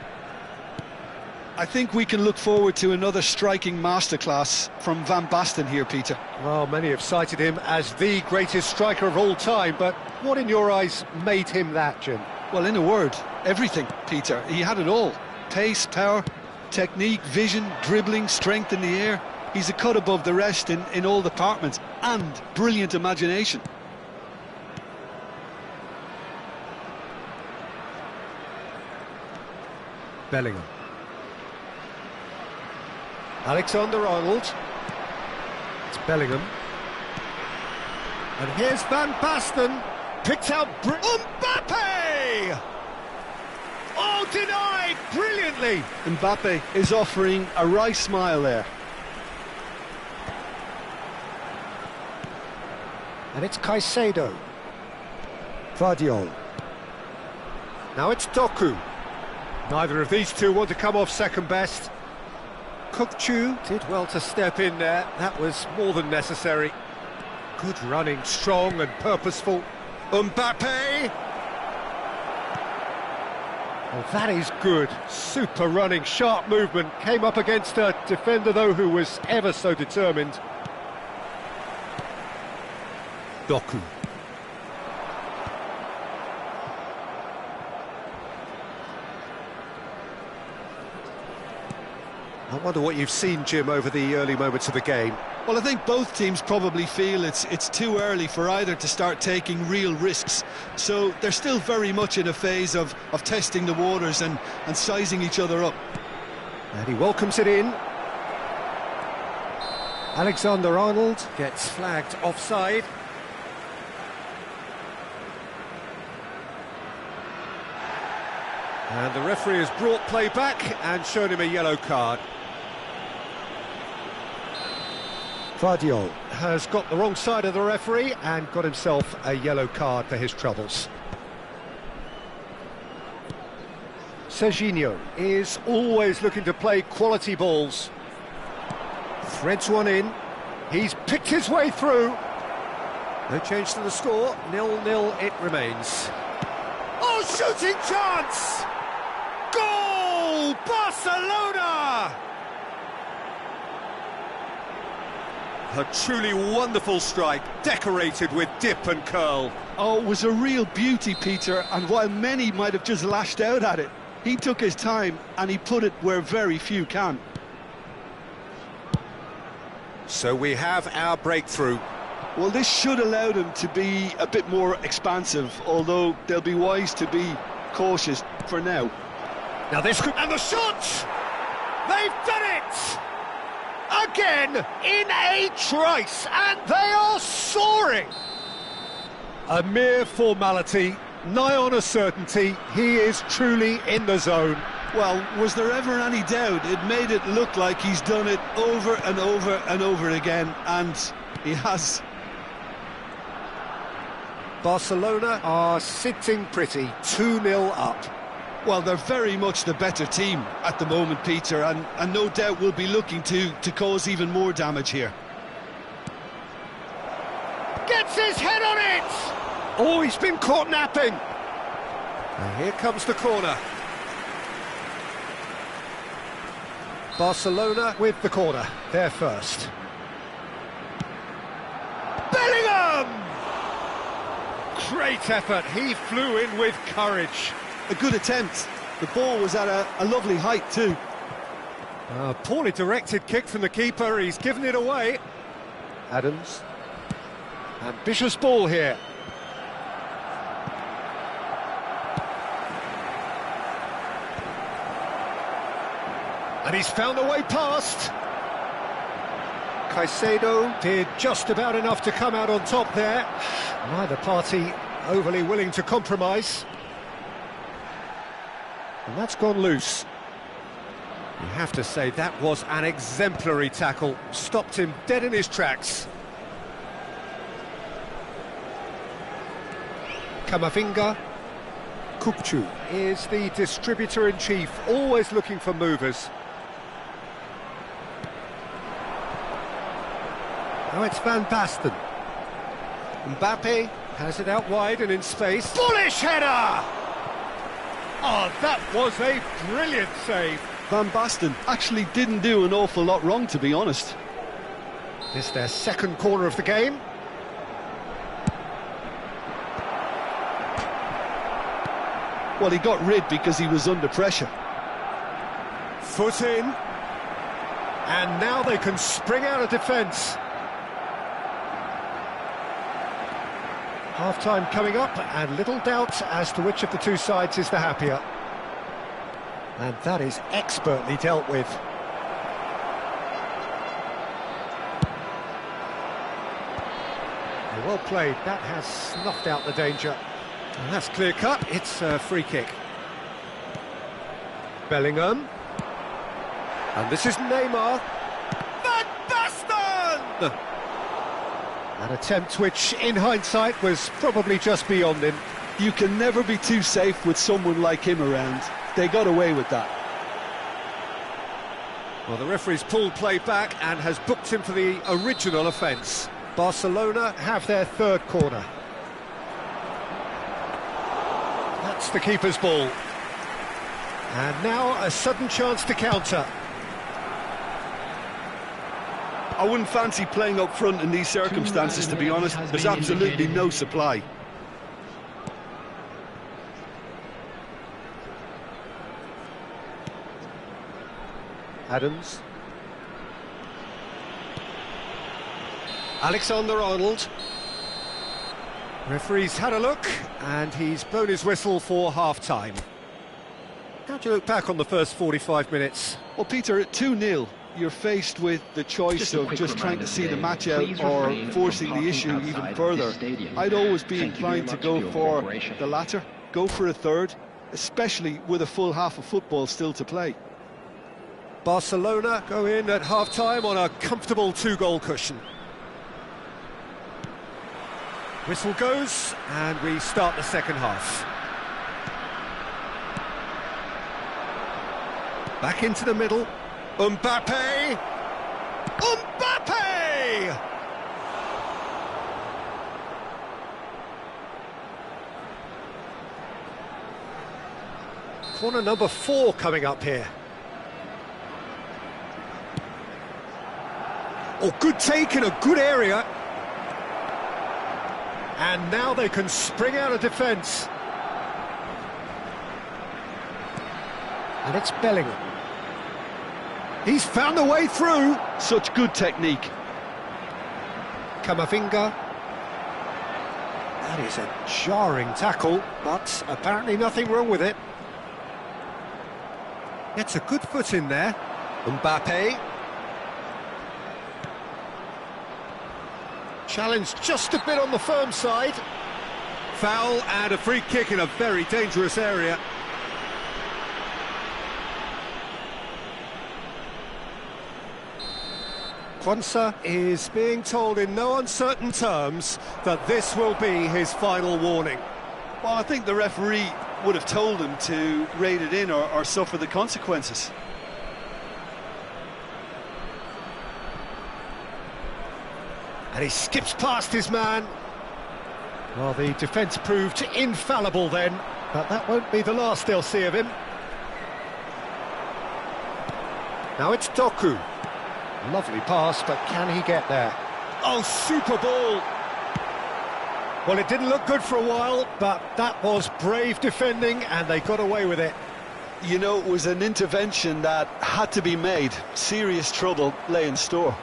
Speaker 2: I think we can look forward to another striking masterclass from Van Basten here, Peter.
Speaker 1: Well, many have cited him as the greatest striker of all time, but what in your eyes made him that, Jim?
Speaker 2: Well, in a word, everything, Peter. He had it all. Pace, power, technique, vision, dribbling, strength in the air. He's a cut above the rest in all departments, and brilliant imagination.
Speaker 1: Bellingham. Alexander-Arnold. It's Bellingham. And here's Van Basten. Picked out Mbappe! Oh, denied brilliantly!
Speaker 2: Mbappe is offering a wry smile there.
Speaker 1: And it's Caicedo. Vardiol. Now it's Doku. Neither of these two want to come off second best. Kukçu did well to step in there. That was more than necessary. Good running, strong and purposeful. Mbappe! Oh, that is good. Super running, sharp movement. Came up against a defender, though, who was ever so determined. Doku. I wonder what you've seen, Jim, over the early moments of the game.
Speaker 2: Well, I think both teams probably feel it's too early for either to start taking real risks. So they're still very much in a phase of testing the waters and sizing each other up.
Speaker 1: And he welcomes it in. Alexander-Arnold gets flagged offside. And the referee has brought play back and shown him a yellow card. Vardiol has got the wrong side of the referee and got himself a yellow card for his troubles. Serginho is always looking to play quality balls. Threads one in. He's picked his way through. No change to the score. 0-0 it remains. Oh, shooting chance! Goal! Barcelona! A truly wonderful strike, decorated with dip and curl.
Speaker 2: Oh, it was a real beauty, Peter, and while many might have just lashed out at it, he took his time and he put it where very few can.
Speaker 1: So we have our breakthrough.
Speaker 2: Well, this should allow them to be a bit more expansive, although they'll be wise to be cautious for now.
Speaker 1: Now this could... And the shot! They've done it! Again, in a trice, and they are soaring! A mere formality, nigh on a certainty, he is truly in the zone.
Speaker 2: Well, was there ever any doubt? It made it look like he's done it over and over and over again, and he has.
Speaker 1: Barcelona are sitting pretty, 2-0 up.
Speaker 2: Well, they're very much the better team at the moment, Peter, and no doubt will be looking to cause even more damage here.
Speaker 1: Gets his head on it! Oh, he's been caught napping. And here comes the corner. Barcelona with the corner, they're first. Bellingham! Great effort, he flew in with courage.
Speaker 2: A good attempt. The ball was at a lovely height too.
Speaker 1: A poorly directed kick from the keeper, he's given it away. Adams. Ambitious ball here. And he's found a way past. Caicedo did just about enough to come out on top there. Neither party overly willing to compromise. And that's gone loose. You have to say that was an exemplary tackle. Stopped him dead in his tracks. Kamavinga. Kupchu is the distributor-in-chief, always looking for movers. Now it's Van Basten. Mbappe has it out wide and in space. Bullish header! Oh, that was a brilliant save.
Speaker 2: Van Basten actually didn't do an awful lot wrong, to be honest.
Speaker 1: This is their second corner of the game.
Speaker 2: Well, he got rid because he was under pressure.
Speaker 1: Foot in. And now they can spring out of defence. Half-time coming up, and little doubt as to which of the two sides is the happier. And that is expertly dealt with. Well played, that has snuffed out the danger. And that's clear cut, it's a free kick. Bellingham. And this is Neymar. Van Basten! An attempt which, in hindsight, was probably just beyond him.
Speaker 2: You can never be too safe with someone like him around. They got away with that.
Speaker 1: Well, the referee's pulled play back and has booked him for the original offence. Barcelona have their third corner. That's the keeper's ball. And now a sudden chance to counter.
Speaker 2: I wouldn't fancy playing up front in these circumstances, to be honest. There's absolutely no supply.
Speaker 1: Adams. Alexander-Arnold. Referee's had a look, and he's blown his whistle for half-time. How do you look back on the first 45 minutes?
Speaker 2: Well, Peter, at 2-0, you're faced with the choice of just trying to see the match out or forcing the issue even further. I'd always be inclined to go for the latter, go for a third, especially with a full half of football still to play.
Speaker 1: Barcelona go in at half-time on a comfortable two-goal cushion. Whistle goes, and we start the second half. Back into the middle. Mbappe! Mbappe! Corner number 4 coming up here. Oh, good take in a good area. And now they can spring out of defence. And it's Bellingham. He's found a way through.
Speaker 2: Such good technique.
Speaker 1: Kamavinga. That is a jarring tackle, but apparently nothing wrong with it. Gets a good foot in there. Mbappe. Challenged just a bit on the firm side. Foul and a free kick in a very dangerous area. Quansah is being told in no uncertain terms that this will be his final warning.
Speaker 2: Well, I think the referee would have told him to rate it in or suffer the consequences.
Speaker 1: And he skips past his man. Well, the defence proved infallible then, but that won't be the last they'll see of him. Now it's Doku. Lovely pass, but can he get there? Oh, super ball! Well, it didn't look good for a while, but that was brave defending, and they got away with it.
Speaker 2: You know, it was an intervention that had to be made. Serious trouble lay in store.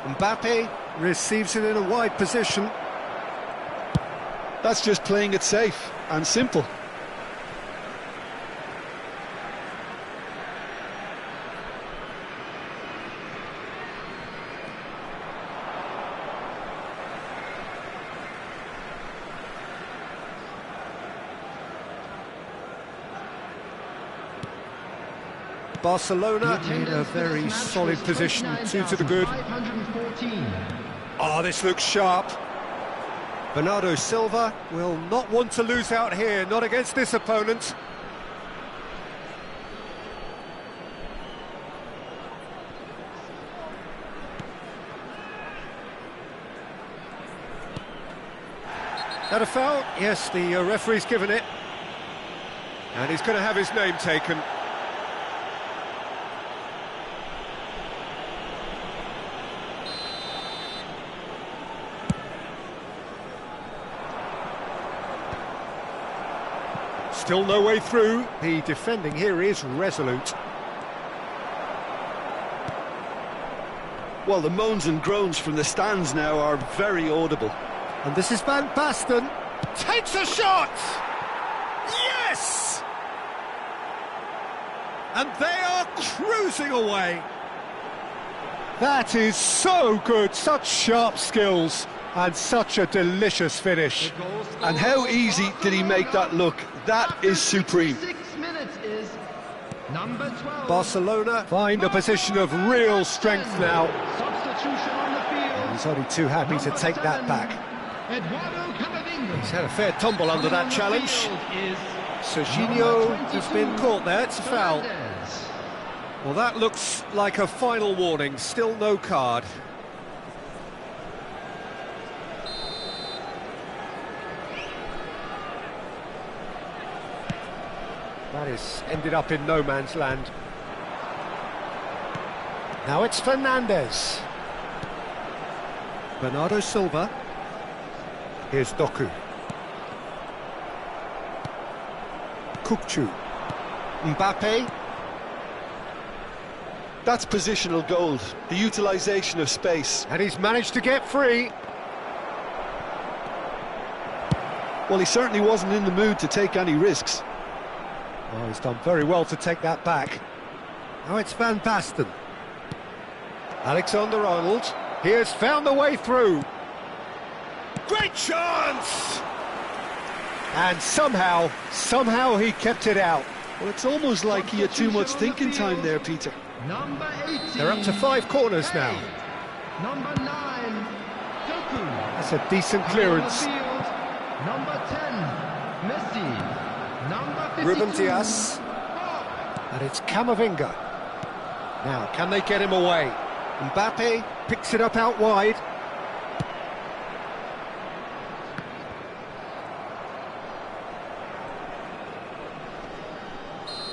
Speaker 1: Mbappe receives it in a wide position.
Speaker 2: That's just playing it safe and simple.
Speaker 1: Barcelona in a very solid position, 2 to the good.
Speaker 4: 514.
Speaker 1: Oh, this looks sharp. Bernardo Silva will not want to lose out here, not against this opponent. That a foul? Yes, the referee's given it. And he's going to have his name taken. Still no way through. The defending here is resolute.
Speaker 2: Well, the moans and groans from the stands now are very audible.
Speaker 1: And this is Van Basten. Takes a shot! Yes! And they are cruising away. That is so good. Such sharp skills. And such a delicious finish.
Speaker 2: And how easy did he make that look? That is supreme.
Speaker 4: 6 minutes is number 12.
Speaker 1: Barcelona find a position of real strength now.
Speaker 4: Substitution on the field.
Speaker 1: He's only too happy to take that back.
Speaker 4: Eduardo Camavinga.
Speaker 1: He's had a fair tumble under that challenge.
Speaker 4: Is
Speaker 1: Serginho has been caught there, it's a foul.
Speaker 4: Fernandes.
Speaker 1: Well, that looks like a final warning, still no card. That is ended up in no man's land. Now it's Fernandes. Bernardo Silva. Here's Doku. Kukçu. Mbappe.
Speaker 2: That's positional gold, the utilisation of space.
Speaker 1: And he's managed to get free.
Speaker 2: Well, he certainly wasn't in the mood to take any risks.
Speaker 1: Oh, he's done very well to take that back. Now it's Van Basten. Alexander-Arnold. He has found the way through. Great chance! And somehow he kept it out.
Speaker 2: Well, it's almost like he had too much thinking time there, Peter.
Speaker 4: Number 18.
Speaker 1: They're up to 5 corners now.
Speaker 4: Number 9. Doku.
Speaker 1: That's a decent clearance.
Speaker 4: On the field, number 10. Messi. Number 52.
Speaker 1: Ruben Dias. And it's Camavinga. Now, can they get him away? Mbappe picks it up out wide.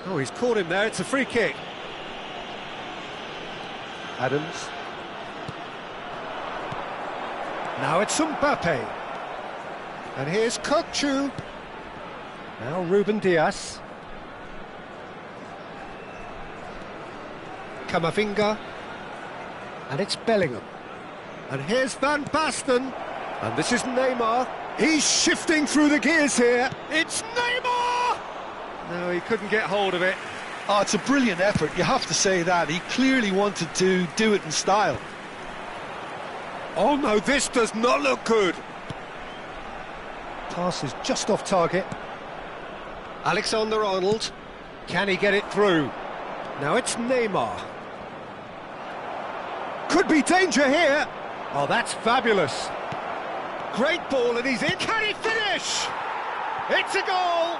Speaker 1: Oh, he's caught him there, it's a free kick. Adams. Now it's Mbappe. And here's Kukçu. Now Ruben Dias. Camavinga. And it's Bellingham. And here's Van Basten. And this is Neymar. He's shifting through the gears here. It's Neymar! No, he couldn't get hold of it.
Speaker 2: Oh, it's a brilliant effort, you have to say that. He clearly wanted to do it in style.
Speaker 1: Oh no, this does not look good. Pass is just off target. Alexander-Arnold. Can he get it through? Now it's Neymar. Could be danger here. Oh, that's fabulous. Great ball and he's in. Can he finish? It's a goal.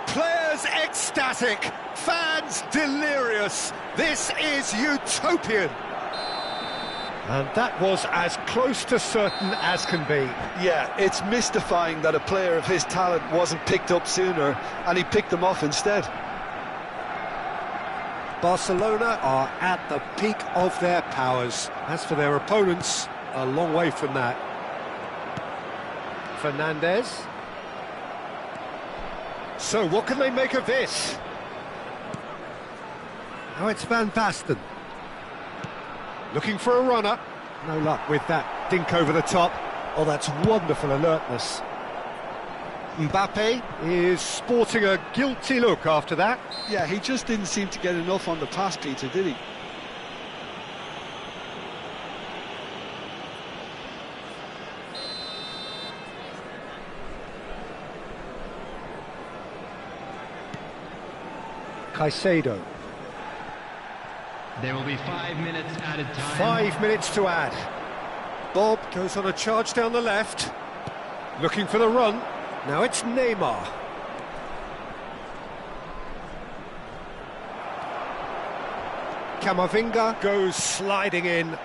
Speaker 1: Players ecstatic, fans delirious. This is utopian. And that was as close to certain as can be.
Speaker 2: Yeah, it's mystifying that a player of his talent wasn't picked up sooner, and he picked them off instead.
Speaker 1: Barcelona are at the peak of their powers. As for their opponents, a long way from that. Fernandes. So what can they make of this? Now it's Van Basten. Looking for a runner. No luck with that dink over the top. Oh, that's wonderful alertness. Mbappe is sporting a guilty look after that.
Speaker 2: Yeah, he just didn't seem to get enough on the pass, Peter, did he?
Speaker 1: Caicedo.
Speaker 4: There will be 5 minutes added time.
Speaker 1: 5 minutes to add. Bob goes on a charge down the left, looking for the run. Now it's Neymar. Camavinga goes sliding in.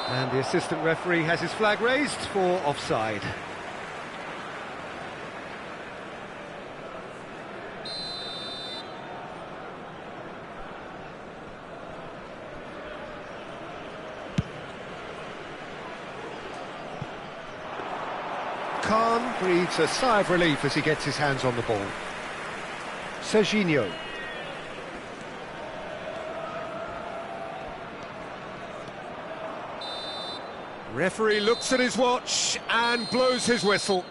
Speaker 1: And the assistant referee has his flag raised for offside. Khan breathes a sigh of relief as he gets his hands on the ball. Serginho. Referee looks at his watch and blows his whistle.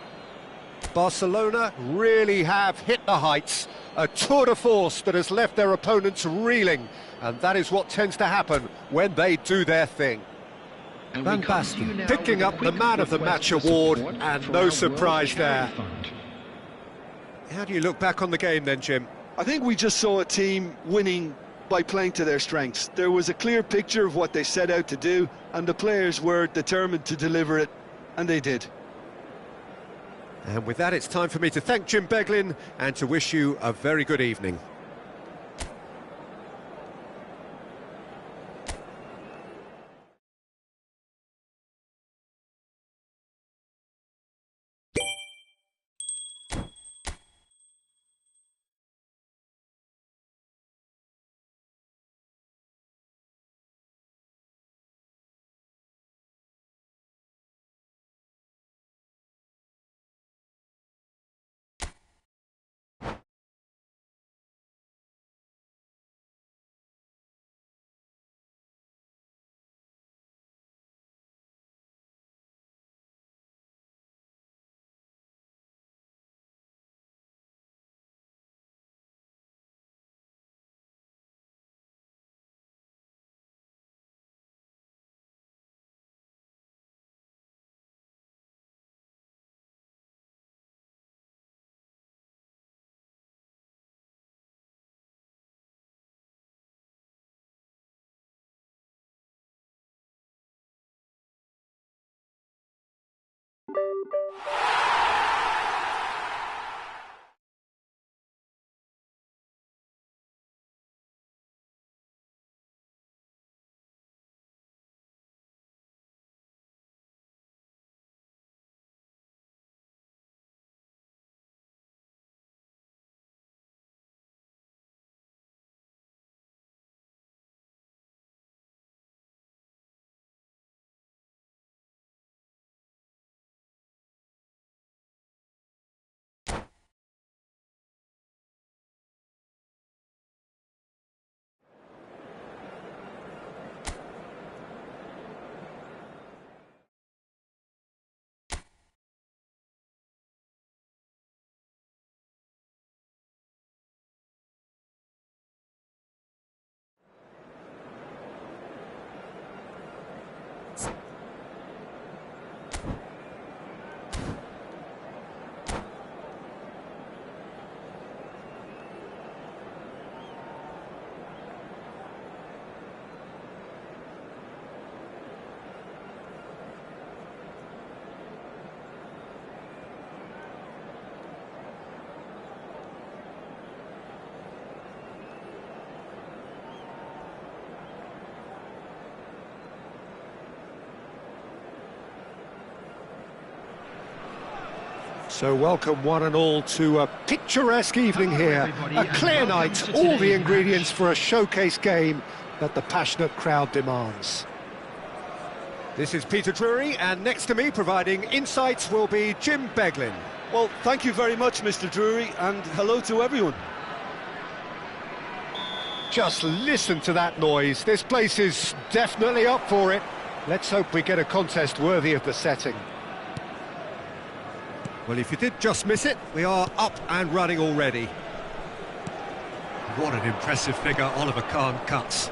Speaker 1: Barcelona really have hit the heights. A tour de force that has left their opponents reeling. And that is what tends to happen when they do their thing. Van Basten picking up the Man of the Match award, and no surprise there. How do you look back on the game then, Jim?
Speaker 2: I think we just saw a team winning by playing to their strengths. There was a clear picture of what they set out to do, and the players were determined to deliver it, and they did.
Speaker 1: And with that, it's time for me to thank Jim Beglin and to wish you a very good evening. So welcome one and all to a picturesque evening here, a clear night, all the ingredients for a showcase game that the passionate crowd demands. This is Peter Drury, and next to me providing insights will be Jim Beglin.
Speaker 2: Well, thank you very much, Mr. Drury, and hello to everyone.
Speaker 1: Just listen to that noise. This place is definitely up for it. Let's hope we get a contest worthy of the setting. Well, if you did just miss it, we are up and running already. What an impressive figure Oliver Kahn cuts.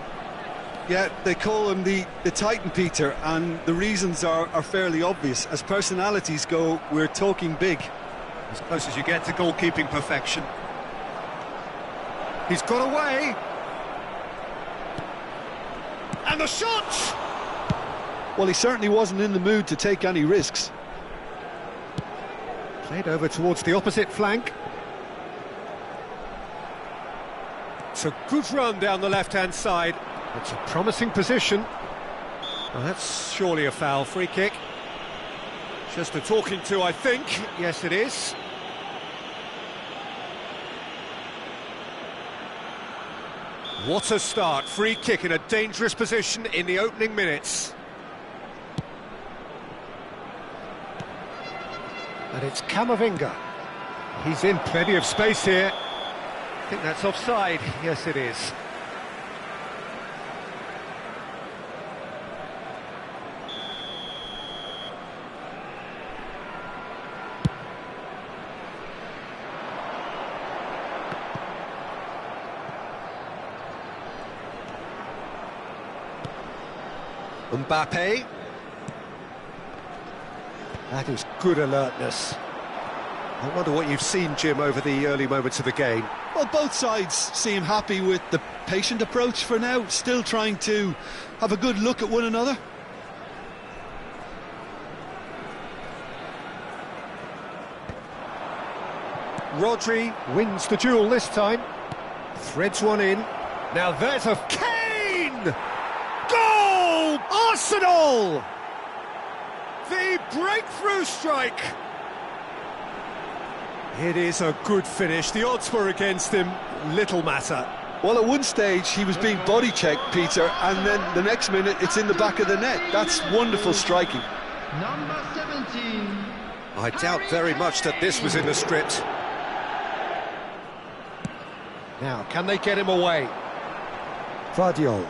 Speaker 2: Yeah, they call him the Titan, Peter, and the reasons are fairly obvious. As personalities go, we're talking big.
Speaker 1: As close as you get to goalkeeping perfection. He's got away. And the shot!
Speaker 2: Well, he certainly wasn't in the mood to take any risks.
Speaker 1: Played over towards the opposite flank. It's a good run down the left-hand side. It's a promising position. Well, that's surely a foul. Free kick. Just a talking to, I think. Yes, it is. What a start. Free kick in a dangerous position in the opening minutes. And it's Camavinga. He's in plenty of space here. I think that's offside. Yes, it is. Mbappe. That is good alertness. I wonder what you've seen, Jim, over the early moments of the game.
Speaker 2: Well, both sides seem happy with the patient approach for now, still trying to have a good look at one another.
Speaker 1: Rodri wins the duel this time. Threads one in. Now there's a Kane! Goal! Arsenal! The breakthrough strike! It is a good finish. The odds were against him. Little matter.
Speaker 2: Well, at one stage he was being body checked, Peter, and then the next minute it's in the back of the net. That's wonderful striking.
Speaker 4: Number 17.
Speaker 1: I doubt very much that this was in the script. Now, can they get him away? Vardiol.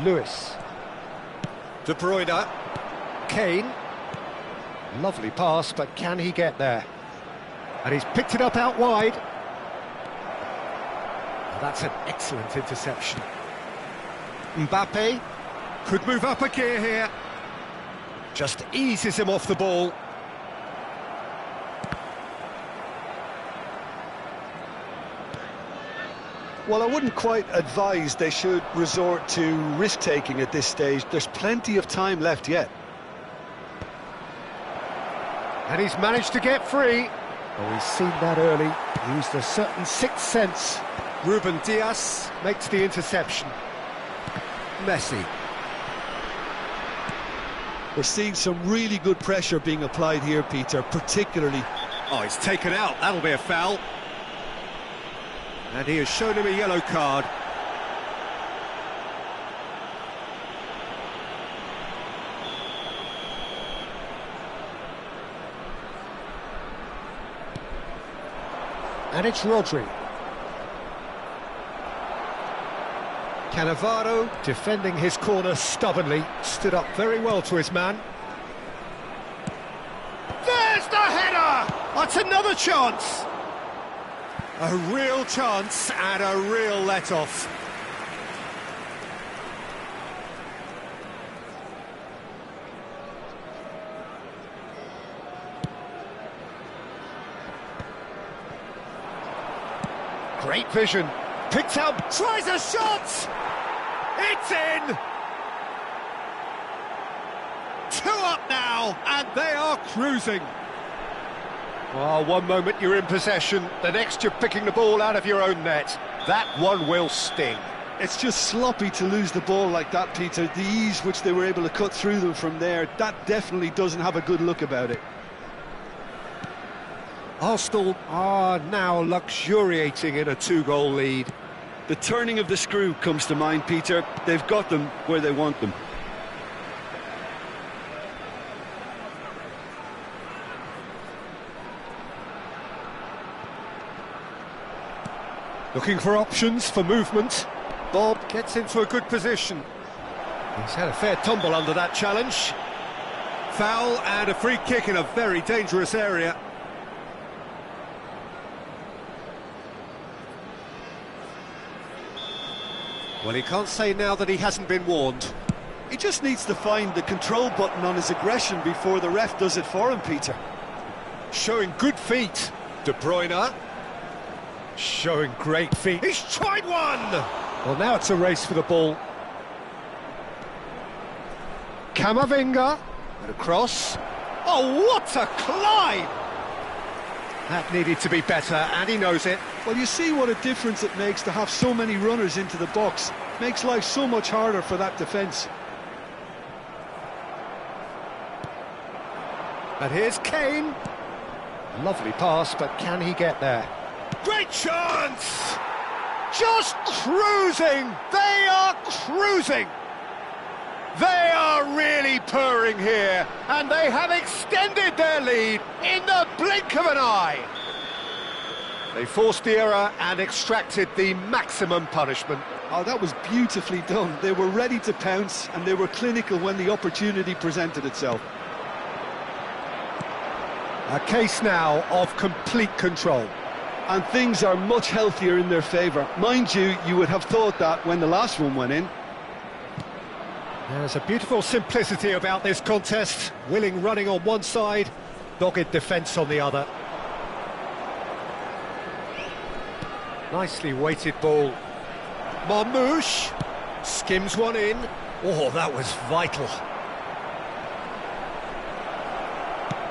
Speaker 1: Lewis. De Bruyne. Kane. Lovely pass, but can he get there? And he's picked it up out wide. That's an excellent interception. Mbappe could move up a gear here. Just eases him off the ball.
Speaker 2: Well, I wouldn't quite advise they should resort to risk-taking at this stage. There's plenty of time left yet.
Speaker 1: And he's managed to get free. Oh, he's seen that early. Used a certain sixth sense. Ruben Dias makes the interception. Messi.
Speaker 2: We're seeing some really good pressure being applied here, Peter, particularly.
Speaker 1: Oh, he's taken out. That'll be a foul. And he has shown him a yellow card. And it's Rodri. Cannavaro defending his corner stubbornly, stood up very well to his man. There's the header! That's another chance! A real chance and a real let-off. Great vision. Picks up, tries a shot! It's in! 2 up now, and they are cruising. Well, one moment you're in possession, the next you're picking the ball out of your own net. That one will sting.
Speaker 2: It's just sloppy to lose the ball like that, Peter. The ease which they were able to cut through them from there, that definitely doesn't have a good look about it.
Speaker 1: Arsenal are now luxuriating in a 2-goal lead.
Speaker 2: The turning of the screw comes to mind, Peter. They've got them where they want them.
Speaker 1: Looking for options for movement. Bob gets into a good position. He's had a fair tumble under that challenge. Foul and a free kick in a very dangerous area. Well, he can't say now that he hasn't been warned.
Speaker 2: He just needs to find the control button on his aggression before the ref does it for him, Peter.
Speaker 1: Showing good feet. De Bruyne. Showing great feet. He's tried one! Well, now it's a race for the ball. Camavinga. And across. Oh, what a climb! That needed to be better, and he knows it.
Speaker 2: Well, you see what a difference it makes to have so many runners into the box. Makes life so much harder for that defence.
Speaker 1: And here's Kane. Lovely pass, but can he get there? Great chance! Just cruising! They are cruising! They are really purring here, and they have extended their lead in the blink of an eye. They forced the error and extracted the maximum punishment.
Speaker 2: Oh, that was beautifully done. They were ready to pounce, and they were clinical when the opportunity presented itself.
Speaker 1: A case now of complete control.
Speaker 2: And things are much healthier in their favour. Mind you, you would have thought that when the last one went in.
Speaker 1: There's a beautiful simplicity about this contest. Willing running on one side, dogged defence on the other. Nicely weighted ball. Marmoush skims one in. Oh, that was vital.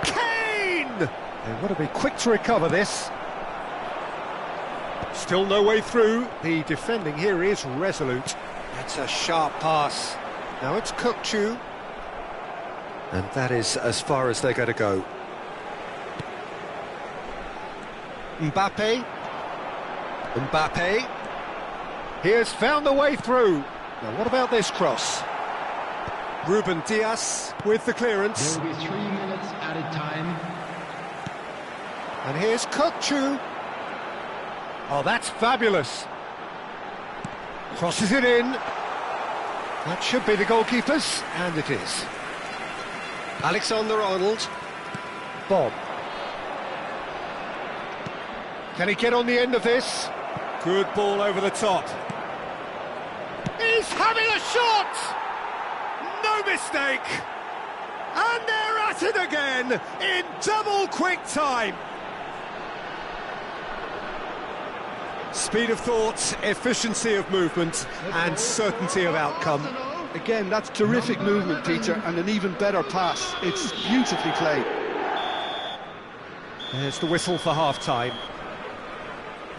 Speaker 1: Kane! They want to be quick to recover this. Still no way through. The defending here is resolute. That's a sharp pass. Now it's Kukçu. And that is as far as they're going to go. Mbappe. Mbappe. He has found the way through. Now what about this cross? Ruben Dias with the clearance.
Speaker 4: There will be 3 minutes added time.
Speaker 1: And here's Kukçu. Oh, that's fabulous. Crosses it in. That should be the goalkeepers, and it is. Alexander-Arnold. Bob. Can he get on the end of this? Good ball over the top. He's having a shot! No mistake! And they're at it again in double quick time. Speed of thought, efficiency of movement, and certainty of outcome.
Speaker 2: Again, that's terrific movement, Peter, and an even better pass. It's beautifully played.
Speaker 1: There's the whistle for half-time.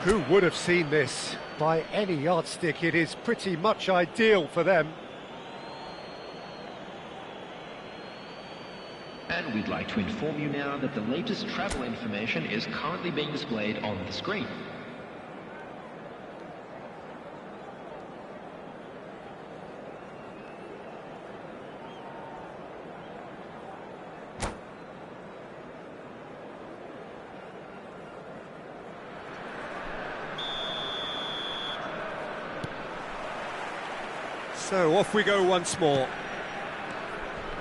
Speaker 1: Who would have seen this? By any yardstick, it is pretty much ideal for them.
Speaker 5: And we'd like to inform you now that the latest travel information is currently being displayed on the screen.
Speaker 1: So off we go once more.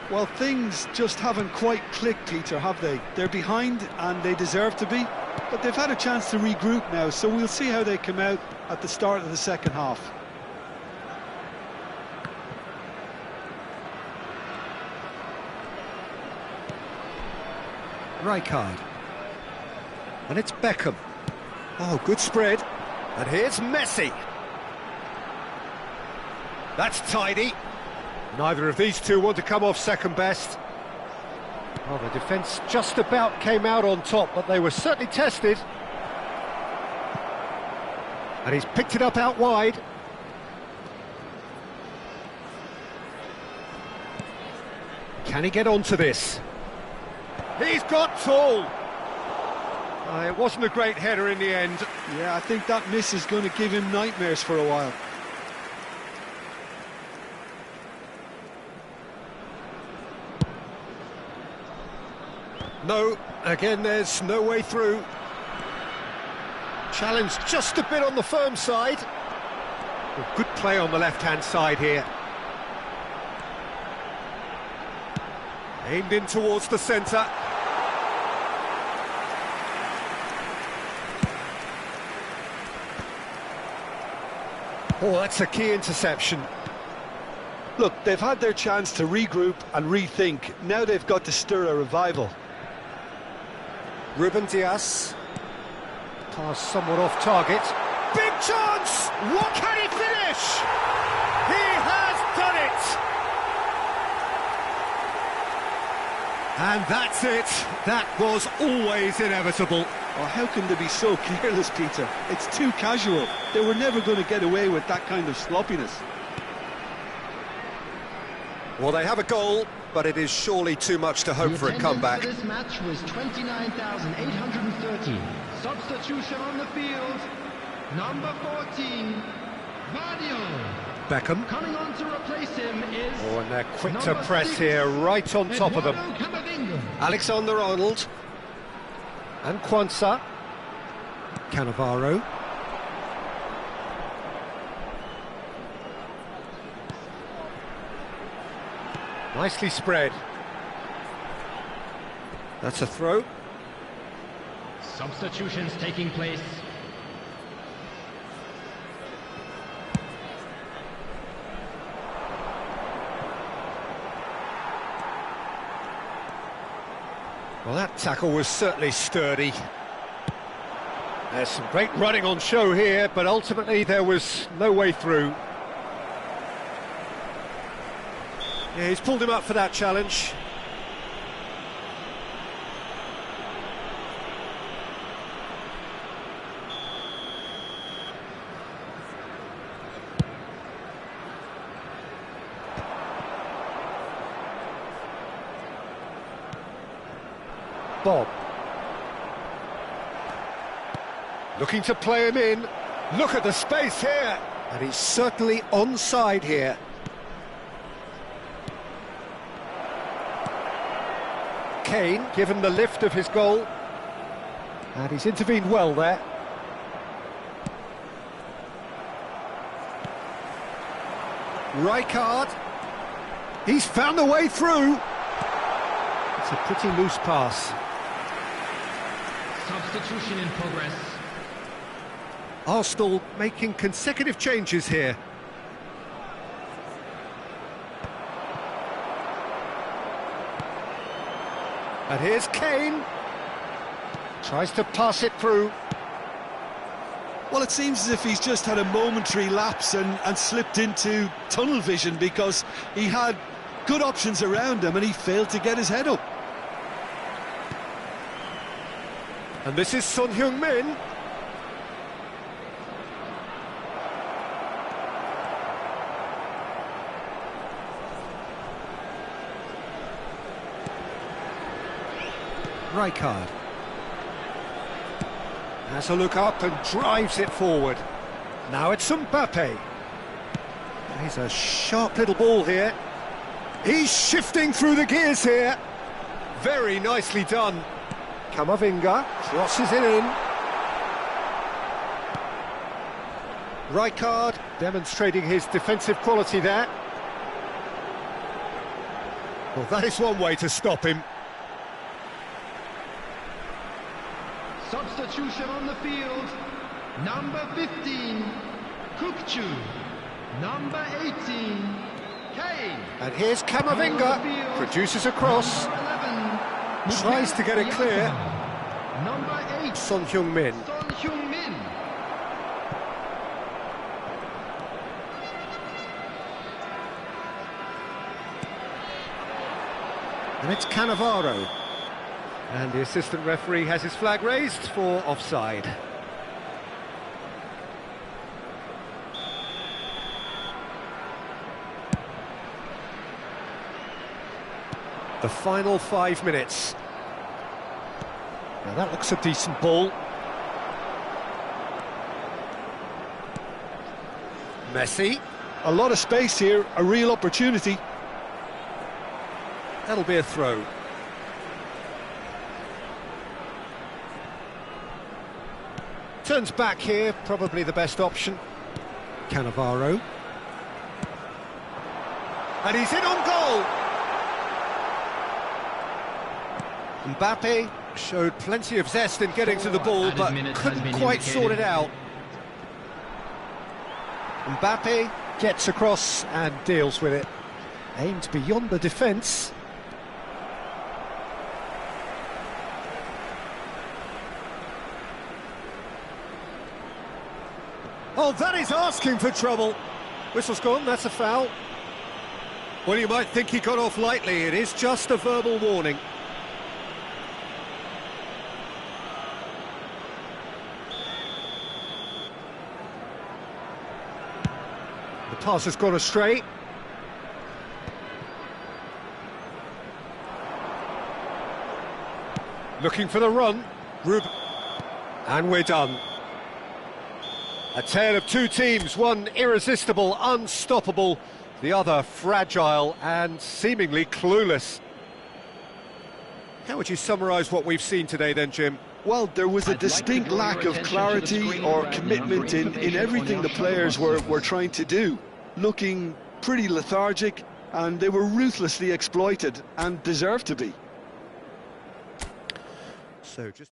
Speaker 2: Well, things just haven't quite clicked, Peter, have they? They're behind, and they deserve to be, but they've had a chance to regroup now, so we'll see how they come out at the start of the second half.
Speaker 1: Rijkaard. And it's Beckham. Oh, good spread. And here's Messi. That's tidy. Neither of these two want to come off second best. Well, the defence just about came out on top, but they were certainly tested. And he's picked it up out wide. Can he get onto this? He's got tall. It wasn't a great header in the end.
Speaker 2: Yeah, I think that miss is going to give him nightmares for a while.
Speaker 1: No, again there's no way through. Challenge just a bit on the firm side. Well, good play on the left-hand side here. Aimed in towards the centre. Oh, that's a key interception.
Speaker 2: Look, they've had their chance to regroup and rethink. Now they've got to stir a revival.
Speaker 1: Ruben Dias. Pass somewhat off target. Big chance! What can he finish? He has done it! And that's it. That was always inevitable.
Speaker 2: Oh, how can they be so careless, Peter? It's too casual. They were never going to get away with that kind of sloppiness.
Speaker 1: Well, they have a goal, but it is surely too much to hope for a comeback.
Speaker 4: The attendance for this match was 29,830. Substitution on the field, number 14, Vardio.
Speaker 1: Beckham.
Speaker 4: Coming on to replace him is...
Speaker 1: Oh, and they're quick to
Speaker 4: number
Speaker 1: press
Speaker 4: 6,
Speaker 1: here, right on top of them.
Speaker 4: Eduardo Camavinga.
Speaker 1: Alexander-Arnold. And Quansah. Cannavaro. Nicely spread. That's a throw.
Speaker 4: Substitutions taking place.
Speaker 1: Well, that tackle was certainly sturdy. There's some great running on show here, but ultimately there was no way through. Yeah, he's pulled him up for that challenge. Bob. Looking to play him in. Look at the space here. And he's certainly onside here. Kane given the lift of his goal. And he's intervened well there. Rijkaard. He's found a way through. It's a pretty loose pass.
Speaker 4: Substitution in progress.
Speaker 1: Arsenal making consecutive changes here. And here's Kane. Tries to pass it through.
Speaker 2: Well, it seems as if he's just had a momentary lapse and slipped into tunnel vision, because he had good options around him and he failed to get his head up.
Speaker 1: And this is Son Heung-min. Rijkaard has a look up and drives it forward. Now it's Mbappe. He's a sharp little ball here. He's shifting through the gears here. Very nicely done. Camavinga crosses it in. Rijkaard demonstrating his defensive quality there. Well, that is one way to stop him.
Speaker 4: Substitution on the field, number 15, Kukçu, number 18, Kane.
Speaker 1: And here's Camavinga, produces a cross, tries to get it clear.
Speaker 4: Number 8,
Speaker 1: Son Heung-min.
Speaker 4: Son Heung-min.
Speaker 1: And it's Cannavaro. And the assistant referee has his flag raised for offside. The final 5 minutes. Now that looks a decent ball. Messi.
Speaker 2: A lot of space here, a real opportunity.
Speaker 1: That'll be a throw. Turns back here, probably the best option. Cannavaro. And he's in on goal! Mbappe showed plenty of zest in getting to the ball, but couldn't quite sort it out. Mbappe gets across and deals with it. Aimed beyond the defence. Oh, that is asking for trouble. Whistle's gone, that's a foul. Well, you might think he got off lightly. It is just a verbal warning. The pass has gone astray. Looking for the run. And we're done. A tale of two teams, one irresistible, unstoppable, the other fragile and seemingly clueless. How would you summarise what we've seen today then, Jim?
Speaker 2: Well, there was a distinct lack of clarity or commitment in everything the players were trying to do. Looking pretty lethargic, and they were ruthlessly exploited and deserved to be.
Speaker 1: So just...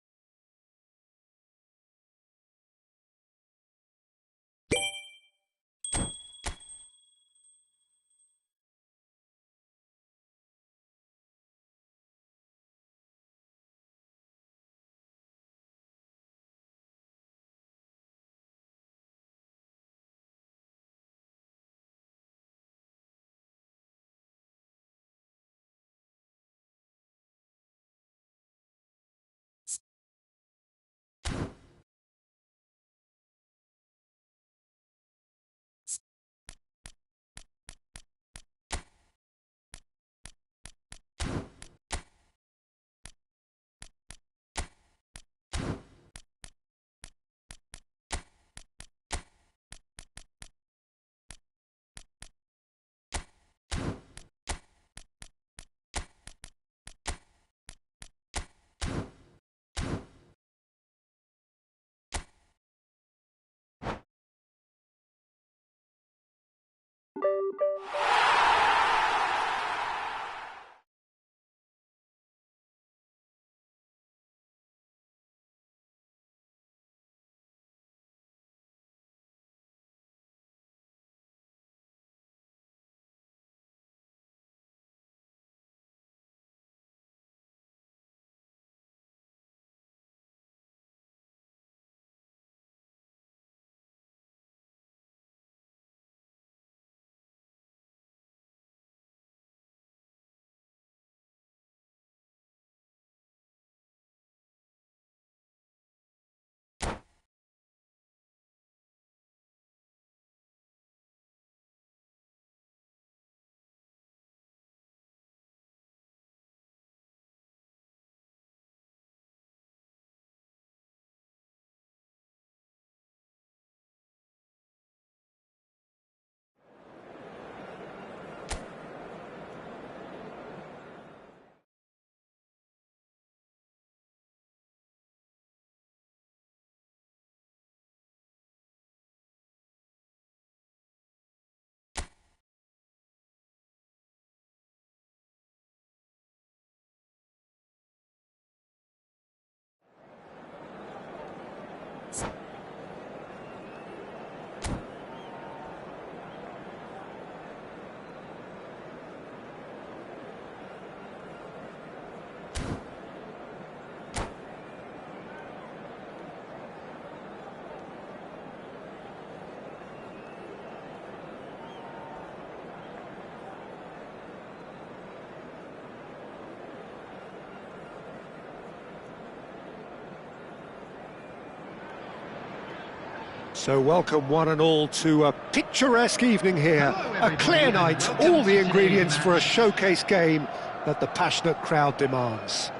Speaker 1: So welcome one and all to a picturesque evening here, a clear night, all the ingredients for a showcase game that the passionate crowd demands.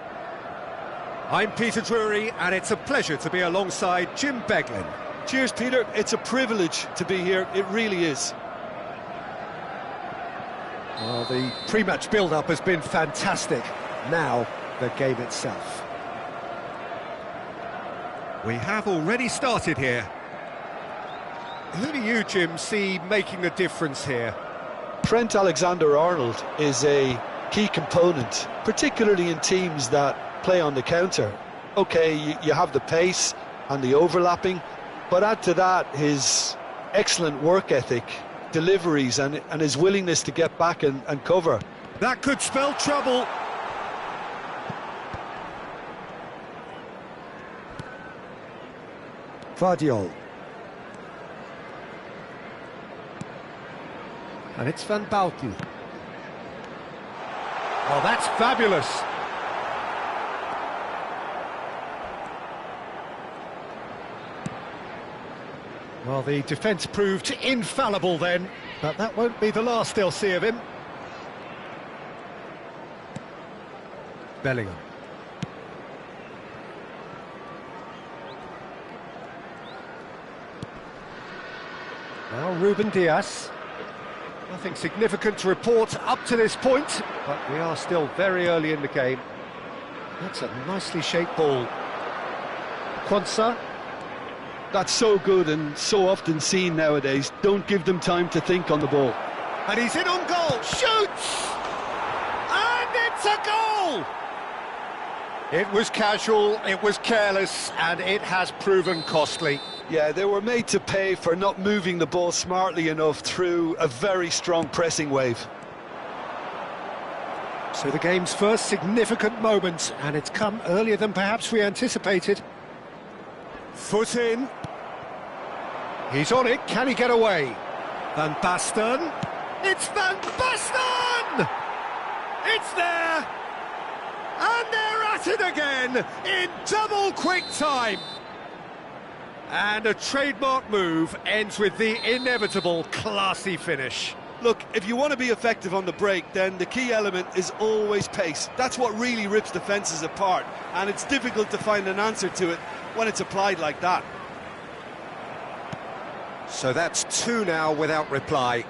Speaker 1: I'm Peter Drury, and it's a pleasure to be alongside Jim Beglin.
Speaker 2: Cheers, Peter. It's a privilege to be here. It really is.
Speaker 1: Well, the pre-match build-up has been fantastic. Now, the game itself. We have already started here. Who do you, Jim, see making a difference here?
Speaker 2: Trent Alexander-Arnold is a key component, particularly in teams that play on the counter. Okay, you have the pace and the overlapping, but add to that his excellent work ethic, deliveries and his willingness to get back and cover.
Speaker 1: That could spell trouble. Vardiol. And it's Van Bouten. Oh, that's fabulous. Well, the defence proved infallible then, but that won't be the last they'll see of him. Bellingham. Now Ruben Dias. Nothing significant to report up to this point, but we are still very early in the game. That's a nicely shaped ball. Quansah.
Speaker 2: That's so good and so often seen nowadays. Don't give them time to think on the ball.
Speaker 1: And he's in on goal, shoots! And it's a goal! It was casual, it was careless, and it has proven costly.
Speaker 2: Yeah, they were made to pay for not moving the ball smartly enough through a very strong pressing wave.
Speaker 1: So the game's first significant moment, and it's come earlier than perhaps we anticipated. Foot in. He's on it, can he get away? Van Basten. It's Van Basten! It's there! And they're at it again in double quick time. And a trademark move ends with the inevitable classy finish.
Speaker 2: Look, if you want to be effective on the break, then the key element is always pace. That's what really rips defences apart, and it's difficult to find an answer to it when it's applied like that.
Speaker 1: So that's two now without reply.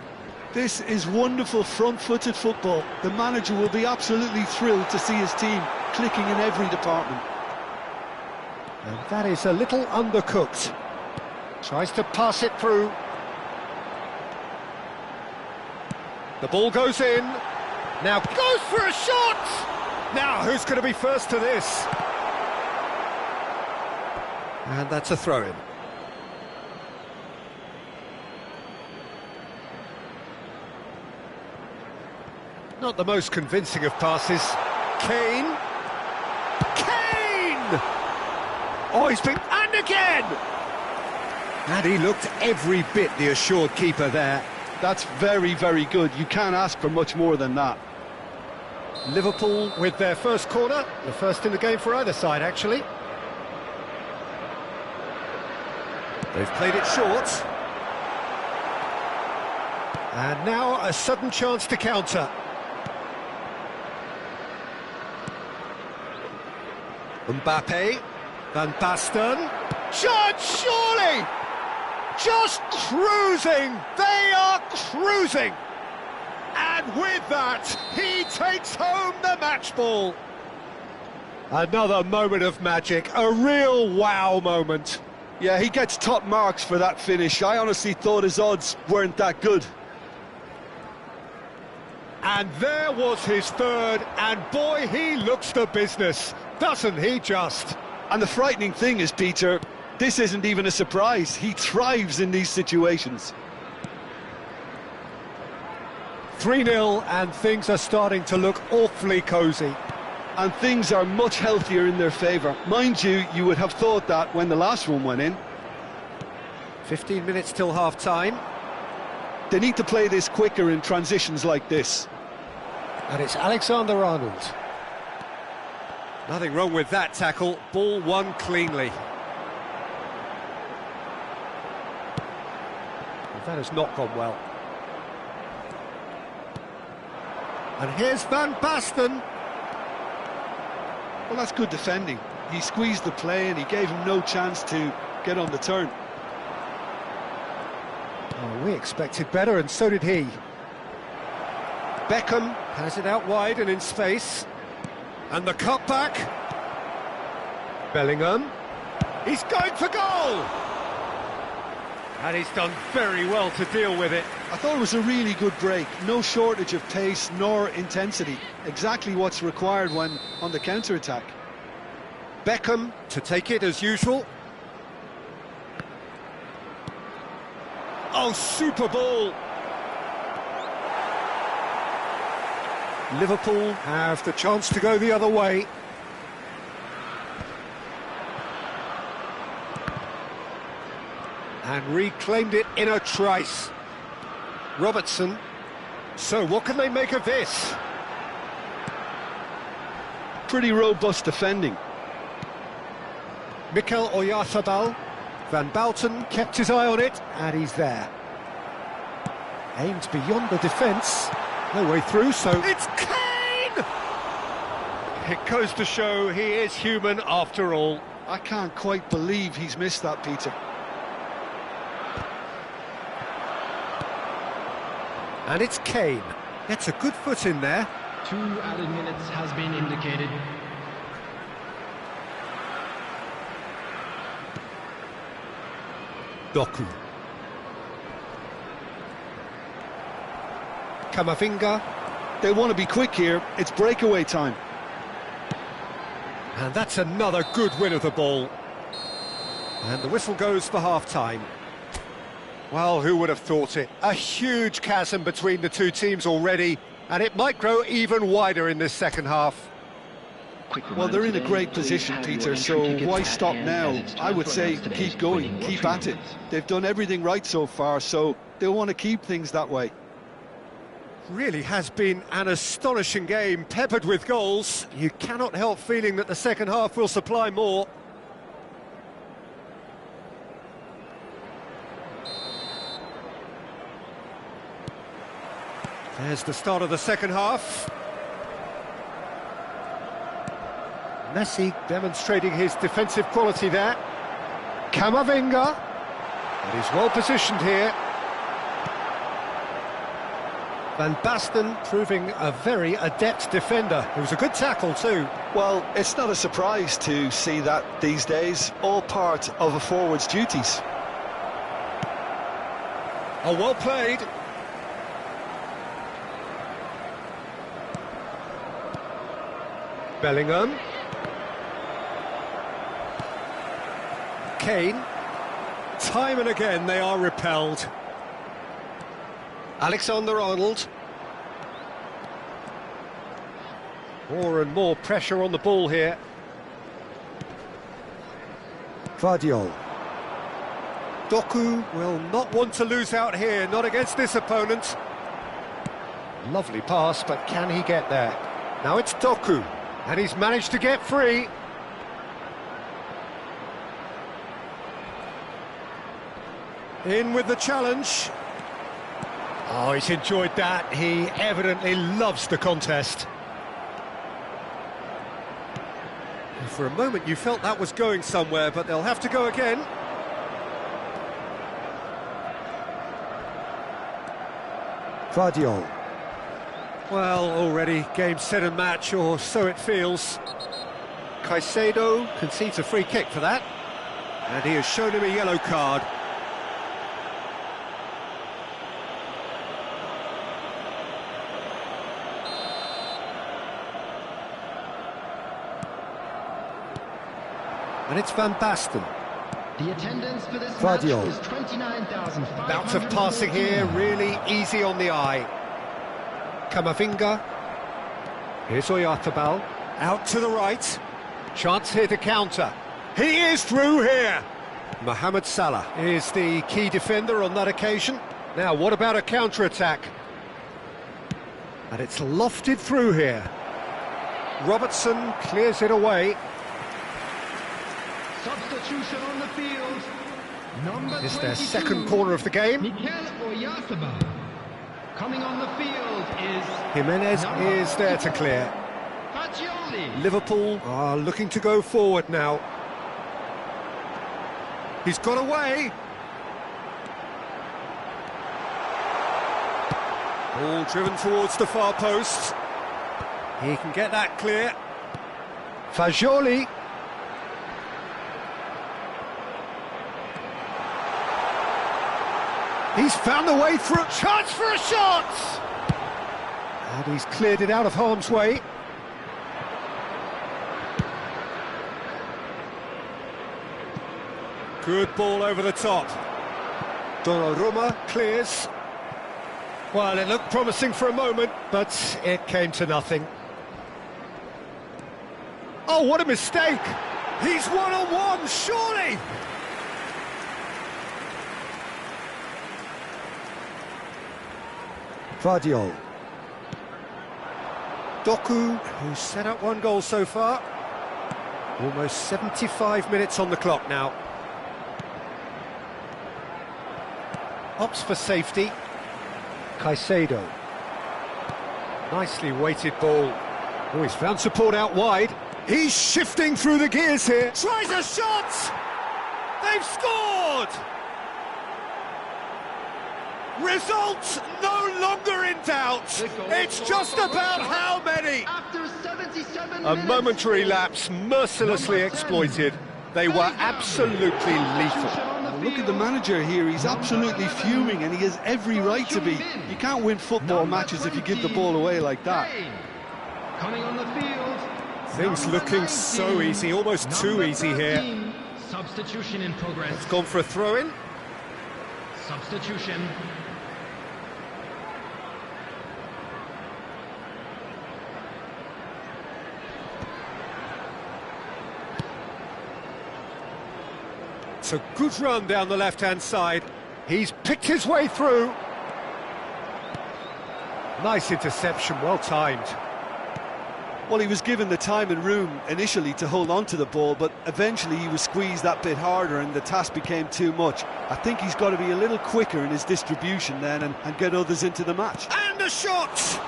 Speaker 2: This is wonderful front-footed football. The manager will be absolutely thrilled to see his team clicking in every department.
Speaker 1: And that is a little undercooked. Tries to pass it through. The ball goes in. Now goes for a shot! Now who's going to be first to this? And that's a throw-in. Not the most convincing of passes. Kane. Kane! Oh, he's been... And again! And he looked every bit the assured keeper there.
Speaker 2: That's very, very good. You can't ask for much more than that.
Speaker 1: Liverpool with their first corner. The first in the game for either side, actually. They've played it short. And now a sudden chance to counter. Mbappe, Van Basten, shot, surely! Just cruising, they are cruising! And with that, he takes home the match ball. Another moment of magic, a real wow moment.
Speaker 2: Yeah, he gets top marks for that finish. I honestly thought his odds weren't that good.
Speaker 1: And there was his third, and boy, he looks the business, doesn't he just?
Speaker 2: And the frightening thing is, Peter, this isn't even a surprise. He thrives in these situations.
Speaker 1: 3-0, and things are starting to look awfully cosy.
Speaker 2: And things are much healthier in their favour. Mind you, you would have thought that when the last one went in.
Speaker 1: 15 minutes till half-time.
Speaker 2: They need to play this quicker in transitions like this.
Speaker 1: And it's Alexander-Arnold. Nothing wrong with that tackle. Ball won cleanly. And that has not gone well. And here's Van Basten.
Speaker 2: Well, that's good defending. He squeezed the play and he gave him no chance to get on the turn.
Speaker 1: Oh, we expected better, and so did he. Beckham has it out wide and in space. And the cutback. Bellingham. He's going for goal! And he's done very well to deal with it.
Speaker 2: I thought it was a really good break. No shortage of pace nor intensity. Exactly what's required when on the counter-attack.
Speaker 1: Beckham to take it as usual. Oh, super ball! Liverpool have the chance to go the other way. And reclaimed it in a trice. Robertson. So what can they make of this?
Speaker 2: Pretty robust defending.
Speaker 1: Mikel Oyarzabal. Van Bouten kept his eye on it, and he's there. Aimed beyond the defence. No way through, so it's Kane! It goes to show he is human after all.
Speaker 2: I can't quite believe he's missed that, Peter.
Speaker 1: And it's Kane. Gets a good foot in there.
Speaker 4: 2 added minutes has been indicated.
Speaker 1: Doku. Camavinga.
Speaker 2: They want to be quick here. It's breakaway time.
Speaker 1: And that's another good win of the ball. And the whistle goes for half-time. Well, who would have thought it? A huge chasm between the two teams already, and it might grow even wider in this second half.
Speaker 2: Well, they're in a great position, Peter, so why stop now? I would say keep going, keep at it. They've done everything right so far, so they'll want to keep things that way.
Speaker 1: Really has been an astonishing game, peppered with goals. You cannot help feeling that the second half will supply more. There's the start of the second half. Messi demonstrating his defensive quality there. Camavinga. And he's well positioned here. Van Basten proving a very adept defender. It was a good tackle too.
Speaker 2: Well, it's not a surprise to see that these days, all part of a forward's duties.
Speaker 1: Oh, well played. Bellingham. Kane. Time and again they are repelled. Alexander-Arnold. More and more pressure on the ball here. Gvardiol. Doku will not want to lose out here, not against this opponent. Lovely pass, but can he get there? Now it's Doku, and he's managed to get free. In with the challenge. Oh, he's enjoyed that. He evidently loves the contest. And for a moment you felt that was going somewhere, but they'll have to go again. Gvardiol. Well, already game, set and match, or so it feels. Caicedo concedes a free kick for that. And he has shown him a yellow card. And it's Van Basten.
Speaker 4: The attendance for this
Speaker 1: Gvardiol.
Speaker 4: match is 29,500.
Speaker 1: Bouts of passing here, really easy on the eye. Camavinga. Here's Oyarzabal. Out to the right. Chance here to counter. He is through here. Mohamed Salah is the key defender on that occasion. Now, what about a counter-attack? And it's lofted through here. Robertson clears it away.
Speaker 4: Substitution on the field. Number
Speaker 1: It's their
Speaker 4: 22,
Speaker 1: second corner of the game.
Speaker 4: Mikel Oyarzabal. Coming on the field is
Speaker 1: Jimenez
Speaker 4: number
Speaker 1: is there to clear.
Speaker 4: Fagioli.
Speaker 1: Liverpool are looking to go forward now. He's got away. Ball driven towards the far post. He can get that clear. Fagioli. He's found the way through. Chance for a shot! And he's cleared it out of harm's way. Good ball over the top. Donnarumma clears. Well, it looked promising for a moment, but it came to nothing. Oh, what a mistake! He's one-on-one, surely! Gvardiol. Doku, who's set up one goal so far. Almost 75 minutes on the clock now. Opts for safety. Caicedo. Nicely weighted ball. Oh, he's found support out wide. He's shifting through the gears here. Tries a shot! They've scored! Result no longer in doubt. It's just about how many.
Speaker 4: After 77
Speaker 1: A
Speaker 4: minutes,
Speaker 1: momentary lapse mercilessly exploited. They were absolutely lethal.
Speaker 2: Look at the manager here, he's absolutely fuming and he has every right to be. You can't win football matches if you give the ball away like that.
Speaker 4: Coming on the field.
Speaker 1: Things looking so easy, almost too easy here.
Speaker 4: Substitution in progress.
Speaker 1: It's gone for a throw-in.
Speaker 4: Substitution.
Speaker 1: It's a good run down the left-hand side. He's picked his way through. Nice interception, well timed.
Speaker 2: Well, he was given the time and room initially to hold on to the ball, but eventually he was squeezed that bit harder and the task became too much. I think he's got to be a little quicker in his distribution then and get others into the match.
Speaker 1: And a shot!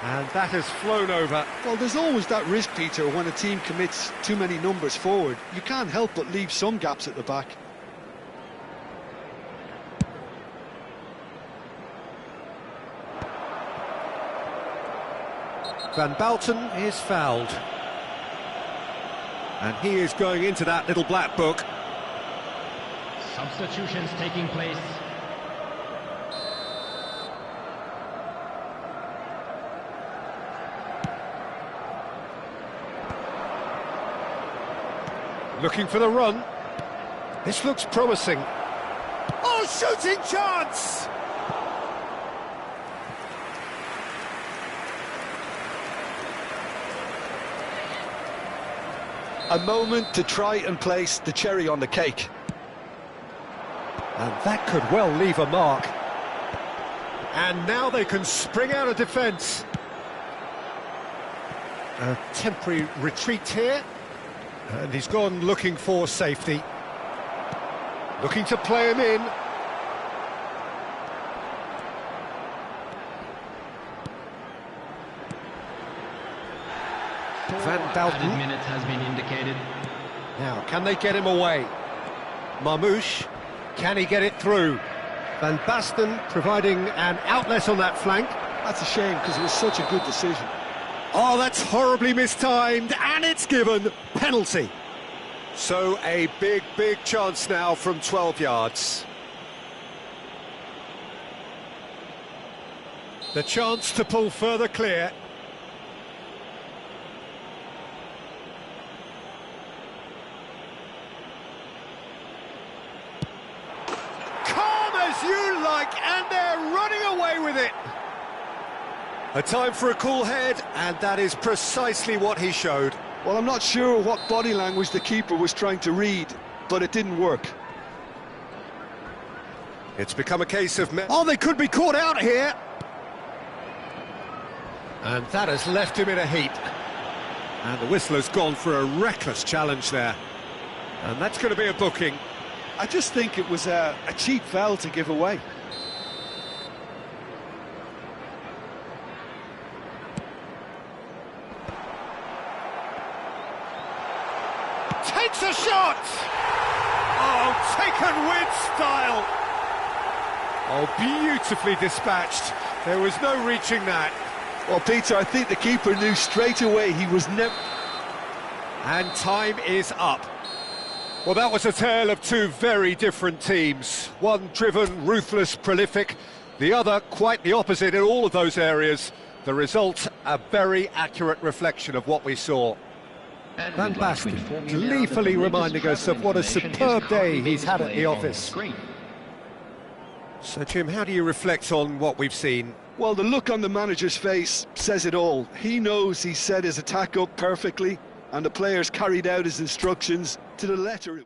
Speaker 1: And that has flown over.
Speaker 2: Well, there's always that risk, Peter, when a team commits too many numbers forward. You can't help but leave some gaps at the back.
Speaker 1: Van Balten is fouled. And he is going into that little black book.
Speaker 4: Substitutions taking place.
Speaker 1: Looking for the run. This looks promising. Oh, shooting chance!
Speaker 2: A moment to try and place the cherry on the cake.
Speaker 1: And that could well leave a mark. And now they can spring out of defence. A temporary retreat here. And he's gone looking for safety. Looking to play him in. Van
Speaker 4: Added
Speaker 1: Balten.
Speaker 4: minute has been indicated.
Speaker 1: Now, can they get him away? Marmouche, can he get it through? Van Basten providing an outlet on that flank.
Speaker 2: That's a shame because it was such a good decision.
Speaker 1: Oh, that's horribly mistimed, and it's given. Penalty. So a big, big chance now from 12 yards. The chance to pull further clear. Calm as you like, and they're running away with it. A time for a cool head, and that is precisely what he showed.
Speaker 2: Well, I'm not sure what body language the keeper was trying to read, but it didn't work.
Speaker 1: It's become a case of... Oh, they could be caught out here! And that has left him in a heap. And the whistler's gone for a reckless challenge there. And that's going to be a booking.
Speaker 2: I just think it was a cheap foul to give away.
Speaker 1: Takes a shot! Oh, taken with style! Oh, beautifully dispatched. There was no reaching that.
Speaker 2: Well, Peter, I think the keeper knew straight away he was never...
Speaker 1: And time is up. Well, that was a tale of two very different teams. One driven, ruthless, prolific. The other quite the opposite in all of those areas. The result, a very accurate reflection of what we saw.
Speaker 5: And
Speaker 1: Van
Speaker 5: we'd like to
Speaker 1: Basten
Speaker 5: inform you now that
Speaker 1: gleefully
Speaker 5: the latest
Speaker 1: reminding us of what a
Speaker 5: travel information
Speaker 1: superb
Speaker 5: is
Speaker 1: day
Speaker 5: currently
Speaker 1: he's had at the
Speaker 5: displayed on
Speaker 1: office.
Speaker 5: screen.
Speaker 1: So, Jim, how do you reflect on what we've seen?
Speaker 2: Well, the look on the manager's face says it all. He knows he set his attack up perfectly, and the players carried out his instructions to the letter.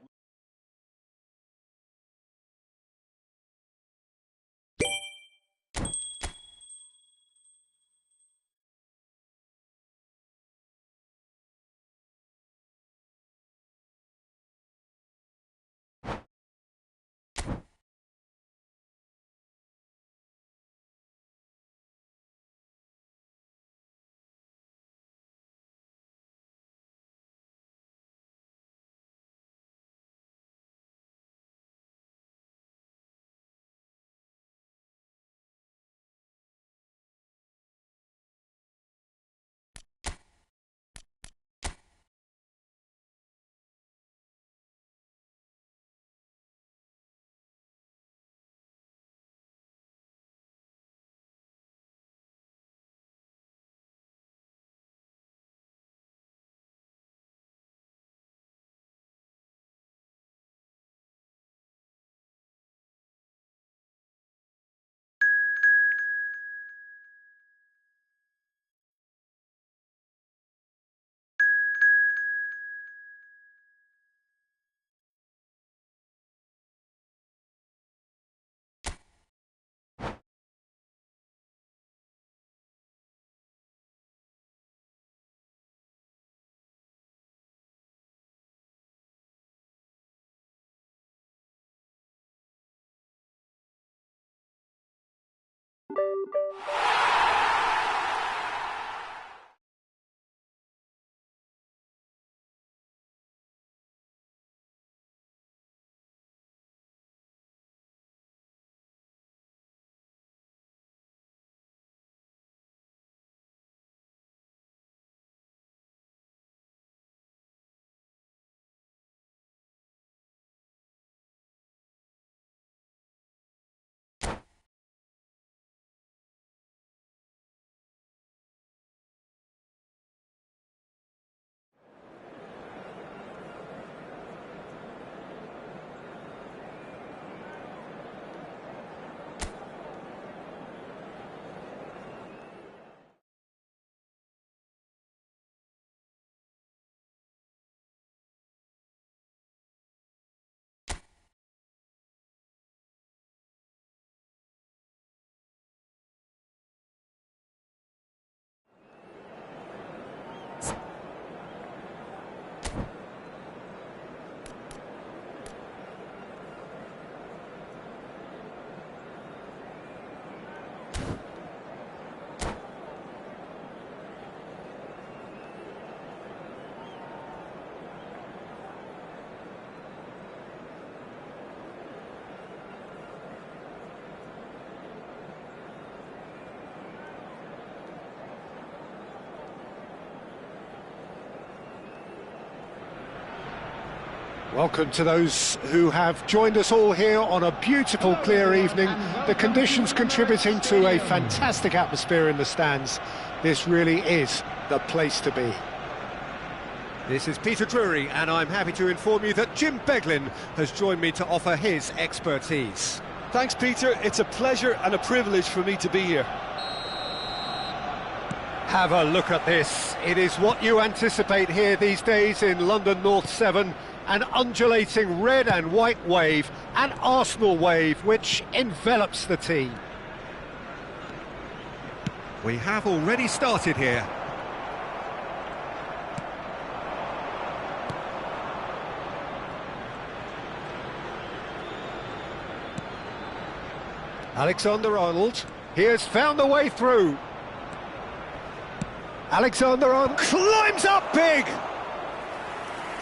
Speaker 1: Welcome to those who have joined us all here on a beautiful, clear evening. The conditions contributing to a fantastic atmosphere in the stands. This really is the place to be. This is Peter Drury, and I'm happy to inform you that Jim Beglin has joined me to offer his expertise.
Speaker 2: Thanks, Peter. It's a pleasure and a privilege for me to be here.
Speaker 1: Have a look at this. It is what you anticipate here these days in London North 7. An undulating red and white wave, an Arsenal wave, which envelops the team. We have already started here. Alexander-Arnold, he has found a way through. Alexander-Arnold climbs up big!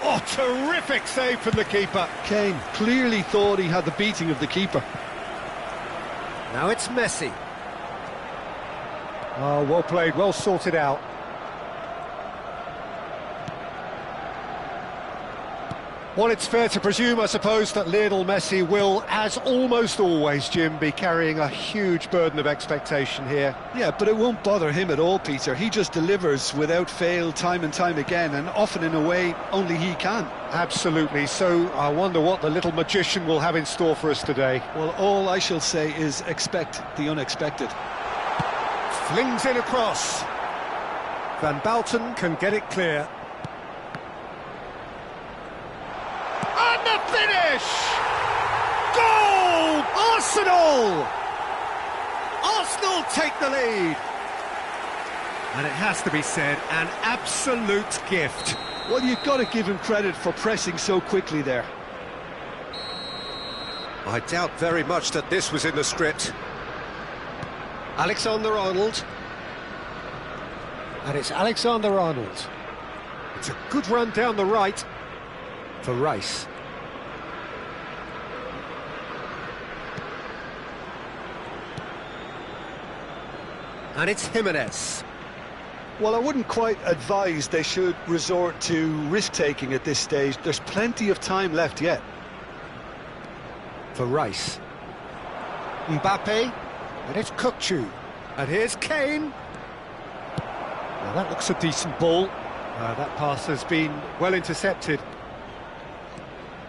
Speaker 1: Oh, terrific save from the keeper.
Speaker 2: Kane clearly thought he had the beating of the keeper.
Speaker 1: Now it's Messi. Oh, well played, well sorted out. Well, it's fair to presume, I suppose, that Lionel Messi will, as almost always, Jim, be carrying a huge burden of expectation here.
Speaker 2: Yeah, but it won't bother him at all, Peter. He just delivers without fail time and time again, and often in a way only he can.
Speaker 1: Absolutely. So I wonder what the little magician will have in store for us today.
Speaker 2: Well, all I shall say is expect the unexpected.
Speaker 1: Flings in across. Van Balten can get it clear. And the finish! Goal! Arsenal! Arsenal take the lead. And it has to be said, an absolute gift.
Speaker 2: Well, you've got to give him credit for pressing so quickly there.
Speaker 1: I doubt very much that this was in the script. Alexander-Arnold. And it's Alexander-Arnold. It's a good run down the right for Rice. And it's Jimenez.
Speaker 2: Well, I wouldn't quite advise they should resort to risk-taking at this stage. There's plenty of time left yet.
Speaker 1: For Rice. Mbappe. And it's Kukçu. And here's Kane. Now that looks a decent ball. That pass has been well intercepted.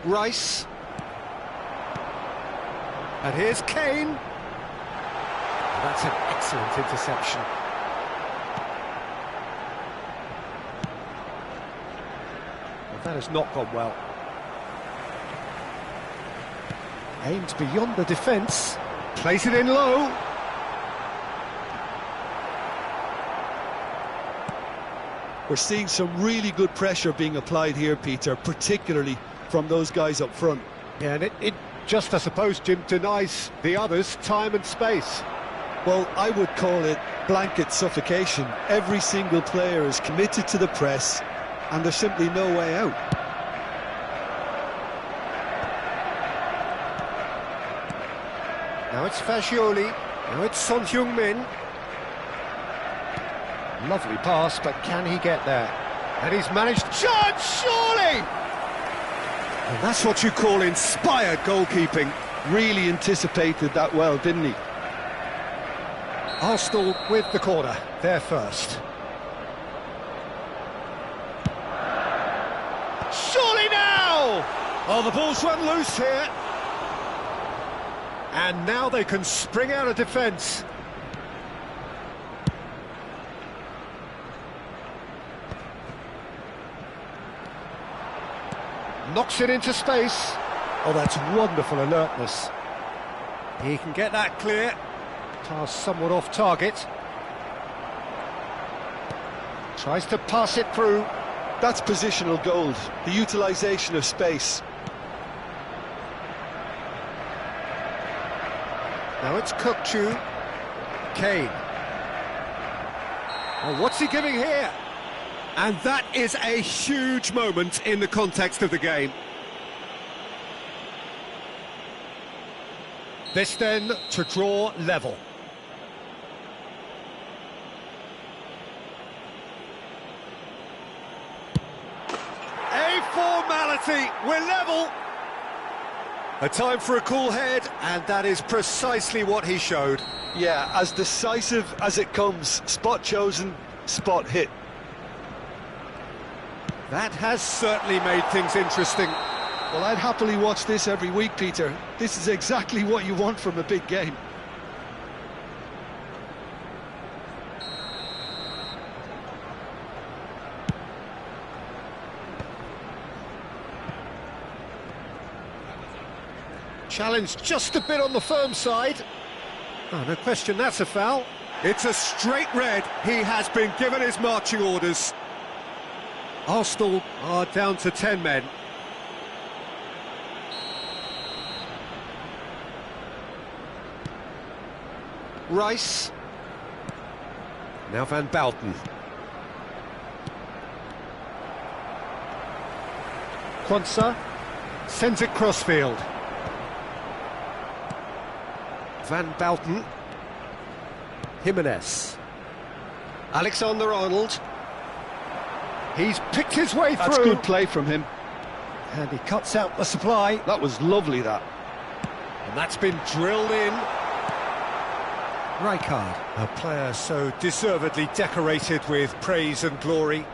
Speaker 1: Rice. And here's Kane. And that's an excellent interception. Well, that has not gone well. Aimed beyond the defence. Plays it in low.
Speaker 2: We're seeing some really good pressure being applied here, Peter, particularly from those guys up front.
Speaker 1: Yeah, and it just, I suppose, Jim, denies the others time and space.
Speaker 2: Well, I would call it blanket suffocation. Every single player is committed to the press, and there's simply no way out.
Speaker 1: Now it's Fagioli. Now it's Son Heung-min. Lovely pass, but can he get there? And he's managed... Chance, surely! And that's what you call inspired goalkeeping.
Speaker 2: Really anticipated that well, didn't he?
Speaker 1: Arsenal with the corner, they're first. Surely now! Oh, the ball's run loose here. And now they can spring out of defence. Knocks it into space. Oh, that's wonderful alertness. He can get that clear. Pass somewhat off target. Tries to pass it through.
Speaker 2: That's positional gold, the utilisation of space.
Speaker 1: Now it's Kukçu. Kane. Oh, what's he giving here? And that is a huge moment in the context of the game. This then to draw level. A formality. penalty, we're level. A time for a cool head, and that is precisely what he showed.
Speaker 2: Yeah, as decisive as it comes. Spot chosen, spot hit.
Speaker 1: That has certainly made things interesting.
Speaker 2: Well, I'd happily watch this every week, Peter. This is exactly what you want from a big game.
Speaker 1: Challenge just a bit on the firm side. Oh, no question, that's a foul. It's a straight red. He has been given his marching orders. Arsenal are down to 10 men. Rice. Now Van Bouten. Quansah sends it crossfield. Van Bouten. Jimenez. Alexander-Arnold. He's picked his way through.
Speaker 2: That's good play from him.
Speaker 1: And he cuts out the supply.
Speaker 2: That was lovely, that.
Speaker 1: And that's been drilled in. Rijkaard, a player so deservedly decorated with praise and glory.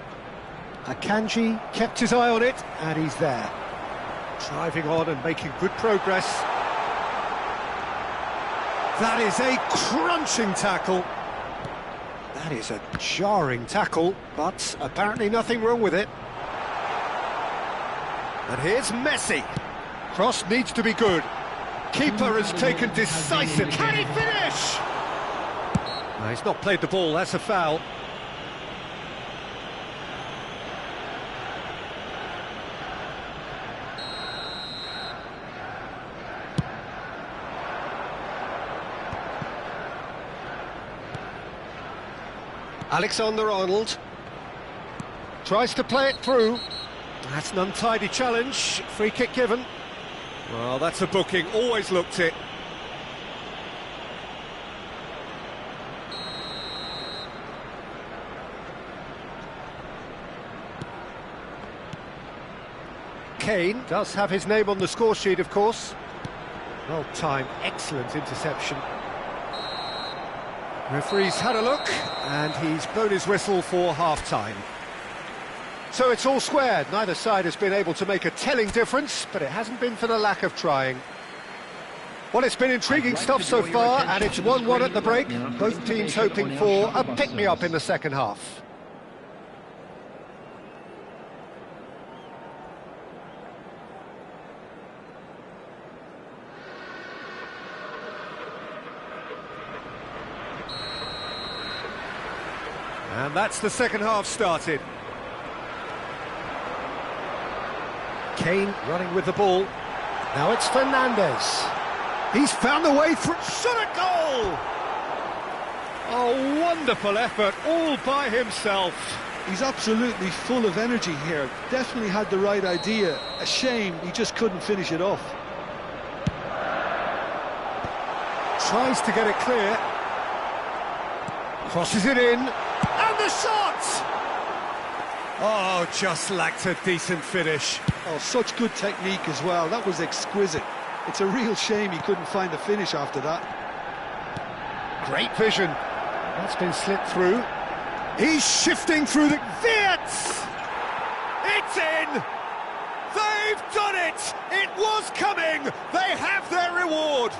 Speaker 1: Akanji kept his eye on it, and he's there. Driving on and making good progress. That is a crunching tackle. That is a jarring tackle, but apparently nothing wrong with it. And here's Messi. Cross needs to be good. Keeper has taken decisive. Can he finish? No, he's not played the ball, that's a foul. Alexander-Arnold tries to play it through. That's an untidy challenge. Free kick given. Well, that's a booking. Always looked it. Kane does have his name on the score sheet, of course. Well timed, excellent interception. Referee's had a look, and he's blown his whistle for half-time. So it's all squared. Neither side has been able to make a telling difference, but it hasn't been for the lack of trying. Well, it's been intriguing stuff so far, and it's 1-1 at the break. Both teams hoping for a pick-me-up in the second half. And that's the second half started. Kane running with the ball. Now it's Fernandes. He's found the way through. Shot a goal! A wonderful effort, all by himself.
Speaker 2: He's absolutely full of energy here. Definitely had the right idea. A shame he just couldn't finish it off.
Speaker 1: Tries to get it clear. Crosses it in. And the shot! Oh, just lacked a decent finish.
Speaker 2: Oh, such good technique as well. That was exquisite. It's a real shame he couldn't find the finish after that.
Speaker 1: Great vision. That's been slipped through. He's shifting through the... Wirtz! It's in! They've done it! It was coming! They have their reward!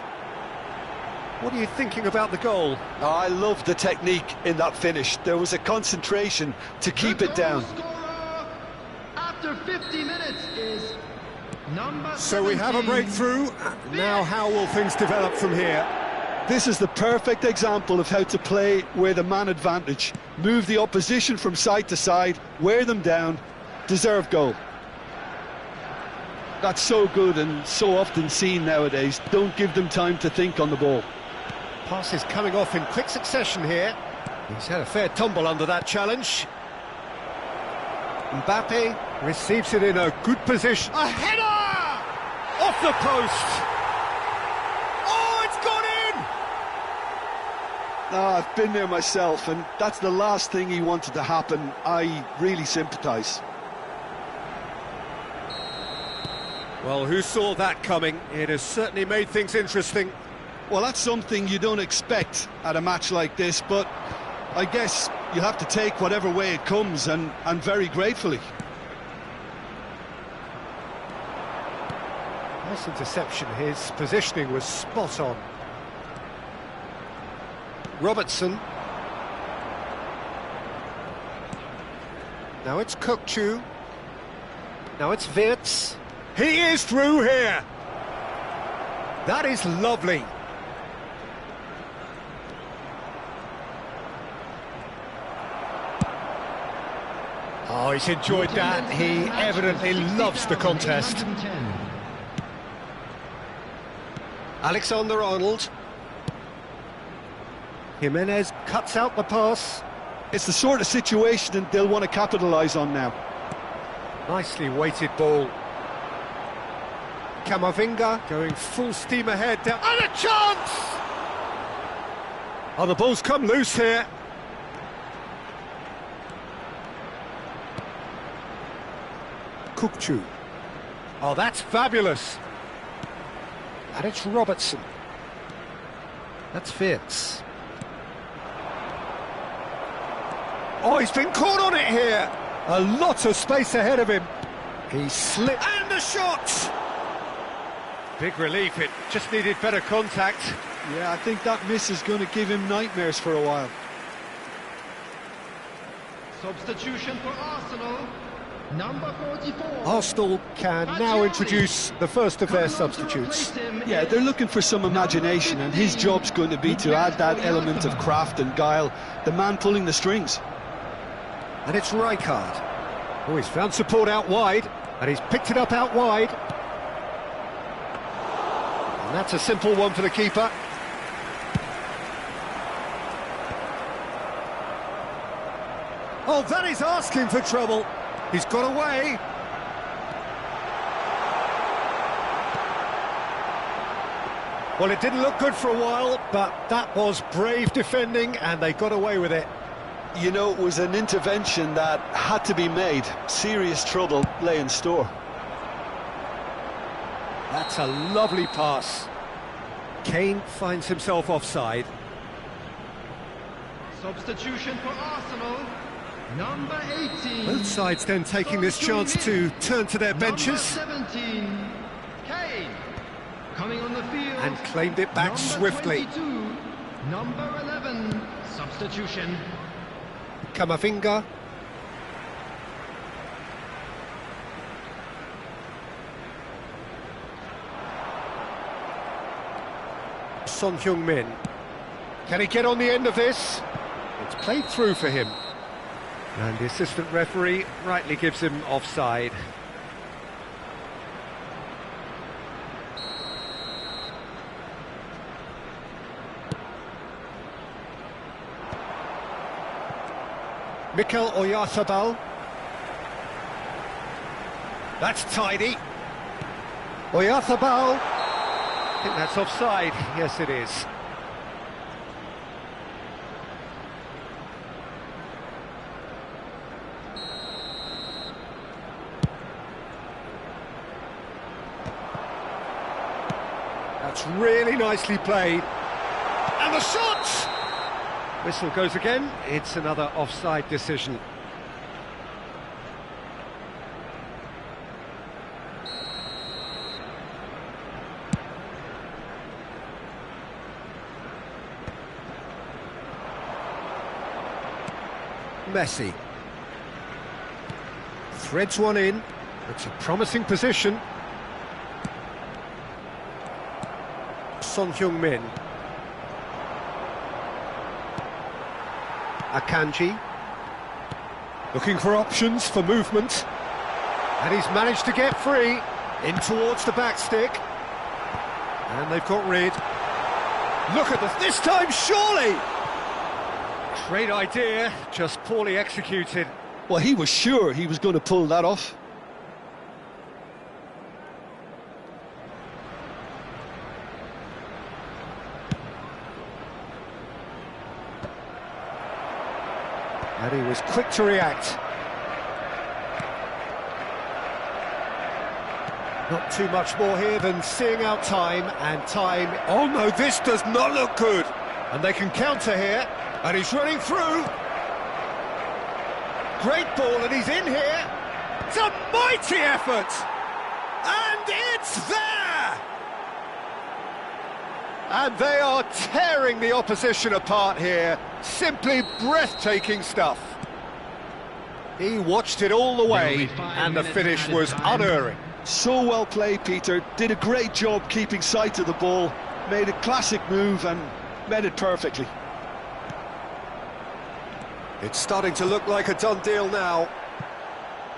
Speaker 1: What are you thinking about the goal?
Speaker 2: Oh, I love the technique in that finish. There was a concentration to keep it down.
Speaker 4: After 50 minutes is number 17.
Speaker 1: So we have a breakthrough. Now how will things develop from here?
Speaker 2: This is the perfect example of how to play with a man advantage. Move the opposition from side to side, wear them down, deserve goal. That's so good and so often seen nowadays. Don't give them time to think on the ball.
Speaker 1: Pass is coming off in quick succession here. He's had a fair tumble under that challenge. Mbappe receives it in a good position. A header! Off the post! Oh, it's gone in!
Speaker 2: I've been there myself, and that's the last thing he wanted to happen. I really sympathise.
Speaker 1: Well, who saw that coming? It has certainly made things interesting.
Speaker 2: Well, that's something you don't expect at a match like this, but I guess you have to take whatever way it comes, and very gratefully.
Speaker 1: Nice interception. His positioning was spot on. Robertson. Now it's Kukçu. Now it's Wirtz. He is through here. That is lovely. Oh, he's enjoyed that. He evidently loves the contest. Alexander-Arnold. Jimenez cuts out the pass.
Speaker 2: It's the sort of situation that they'll want to capitalise on now.
Speaker 1: Nicely weighted ball. Camavinga going full steam ahead. Down. And a chance! Oh, the ball's come loose here. Kukçu. Oh, that's fabulous. And it's Robertson. That's Wirtz. Oh, he's been caught on it here. A lot of space ahead of him. He slipped. And the shot! Big relief, it just needed better contact.
Speaker 2: Yeah, I think that miss is going to give him nightmares for a while.
Speaker 4: Substitution for Arsenal. Number 44.
Speaker 1: Arsenal can now introduce the first of their substitutes.
Speaker 2: Yeah, they're looking for some imagination, and his job's going to be to add that element of craft and guile, the man pulling the strings.
Speaker 1: And it's Rijkaard. Oh, he's found support out wide, and he's picked it up out wide. And that's a simple one for the keeper. Oh, that is asking for trouble. He's got away. Well, it didn't look good for a while, but that was brave defending, and they got away with it.
Speaker 2: You know, it was an intervention that had to be made. Serious trouble lay in store.
Speaker 1: That's a lovely pass. Kane finds himself offside.
Speaker 4: Substitution for Arsenal. Number 18.
Speaker 1: Both sides then taking this chance to turn to their benches.
Speaker 4: Number 17. Kane. Coming on the field.
Speaker 1: And claimed it back
Speaker 4: Number
Speaker 1: swiftly.
Speaker 4: 22. Number 11. Substitution.
Speaker 1: Camavinga. Son Heung-min. Can he get on the end of this? It's played through for him. And the assistant referee rightly gives him offside. Mikel Oyarzabal. That's tidy. Oyarzabal. I think that's offside. Yes, it is. That's really nicely played. And the shot! Whistle goes again. It's another offside decision. Messi. Threads one in. It's a promising position. Son Heung-min. Akanji. Looking for options for movement. And he's managed to get free. In towards the back stick. And they've got rid. Look at this time, surely! Great idea, just poorly executed.
Speaker 2: Well, he was sure he was going to pull that off.
Speaker 1: And he was quick to react. Not too much more here than seeing out time, and time... Oh no, this does not look good! And they can counter here, and he's running through. Great ball, and he's in here. It's a mighty effort! And it's there! And they are tearing the opposition apart here. Simply breathtaking stuff. He watched it all the way, and the finish was unerring.
Speaker 2: So well played, Peter. Did a great job keeping sight of the ball. Made a classic move and met it perfectly.
Speaker 1: It's starting to look like a done deal now.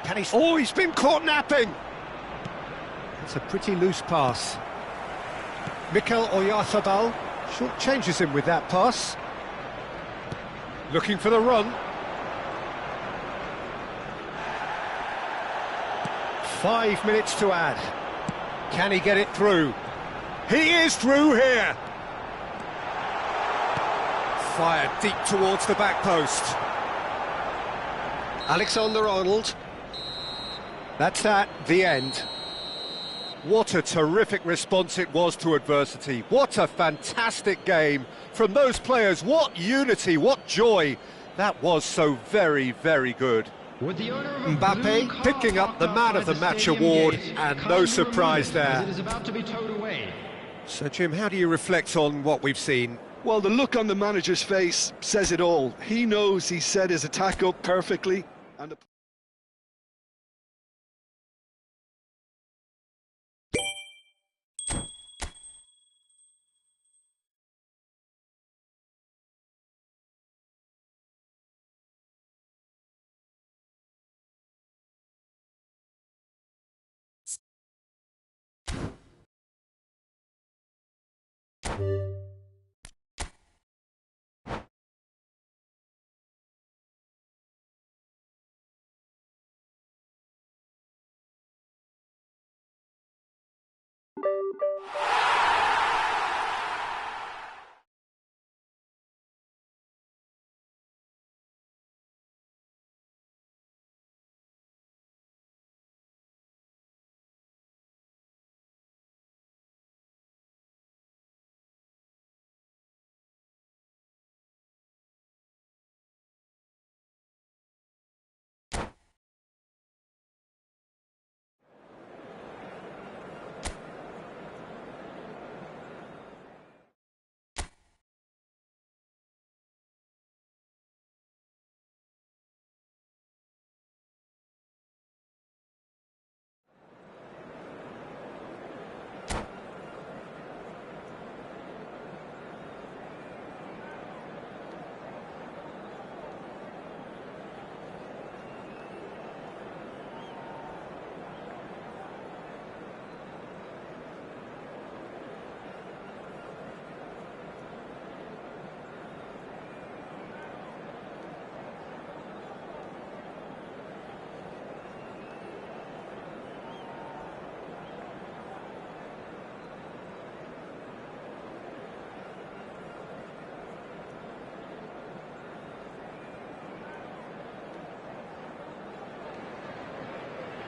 Speaker 1: Can he... Oh, he's been caught napping! It's a pretty loose pass. Mikel Oyarzabal short changes him with that pass. Looking for the run. 5 minutes to add. Can he get it through? He is through here! Fired deep towards the back post. Alexander-Arnold. That's that, the end. What a terrific response it was to adversity. What a fantastic game from those players. What unity, what joy. That was so very, very good. Mbappe picking up the Man of the Match award, and no surprise there. So, Jim, how do you reflect on what we've seen?
Speaker 2: Well, the look on the manager's face says it all. He knows he set his attack up perfectly. And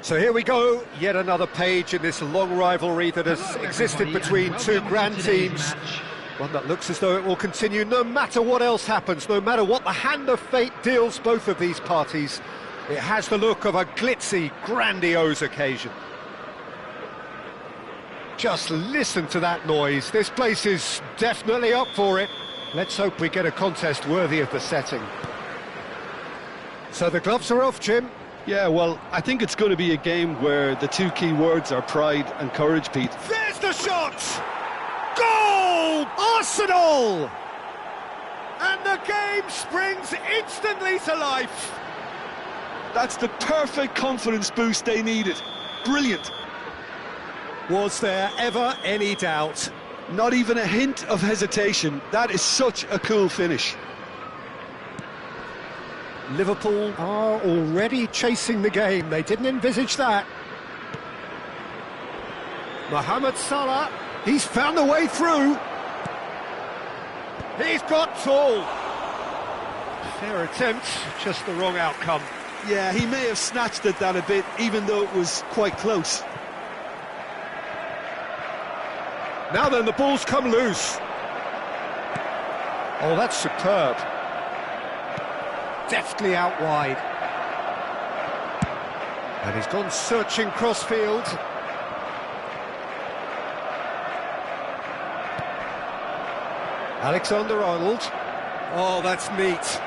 Speaker 1: So here we go, yet another page in this long rivalry that has existed between two grand teams. One that looks as though it will continue no matter what else happens, no matter what the hand of fate deals both of these parties. It has the look of a glitzy, grandiose occasion. Just listen to that noise. This place is definitely up for it. Let's hope we get a contest worthy of the setting. So the gloves are off, Jim.
Speaker 2: yeah, well, I think it's going to be a game where the two key words are pride and courage, Pete.
Speaker 1: There's the shot! Goal! Arsenal! And the game springs instantly to life.
Speaker 2: That's the perfect confidence boost they needed. Brilliant.
Speaker 1: Was there ever any doubt?
Speaker 2: Not even a hint of hesitation. That is such a cool finish.
Speaker 1: Liverpool are already chasing the game. They didn't envisage that. Mohamed Salah, he's found a way through. He's got tall. Fair attempt, just the wrong outcome.
Speaker 2: Yeah, he may have snatched at that a bit, even though it was quite close.
Speaker 1: Now then, the ball's come loose. Oh, that's superb. Deftly out wide. And he's gone searching crossfield. Alexander-Arnold. Oh, that's neat.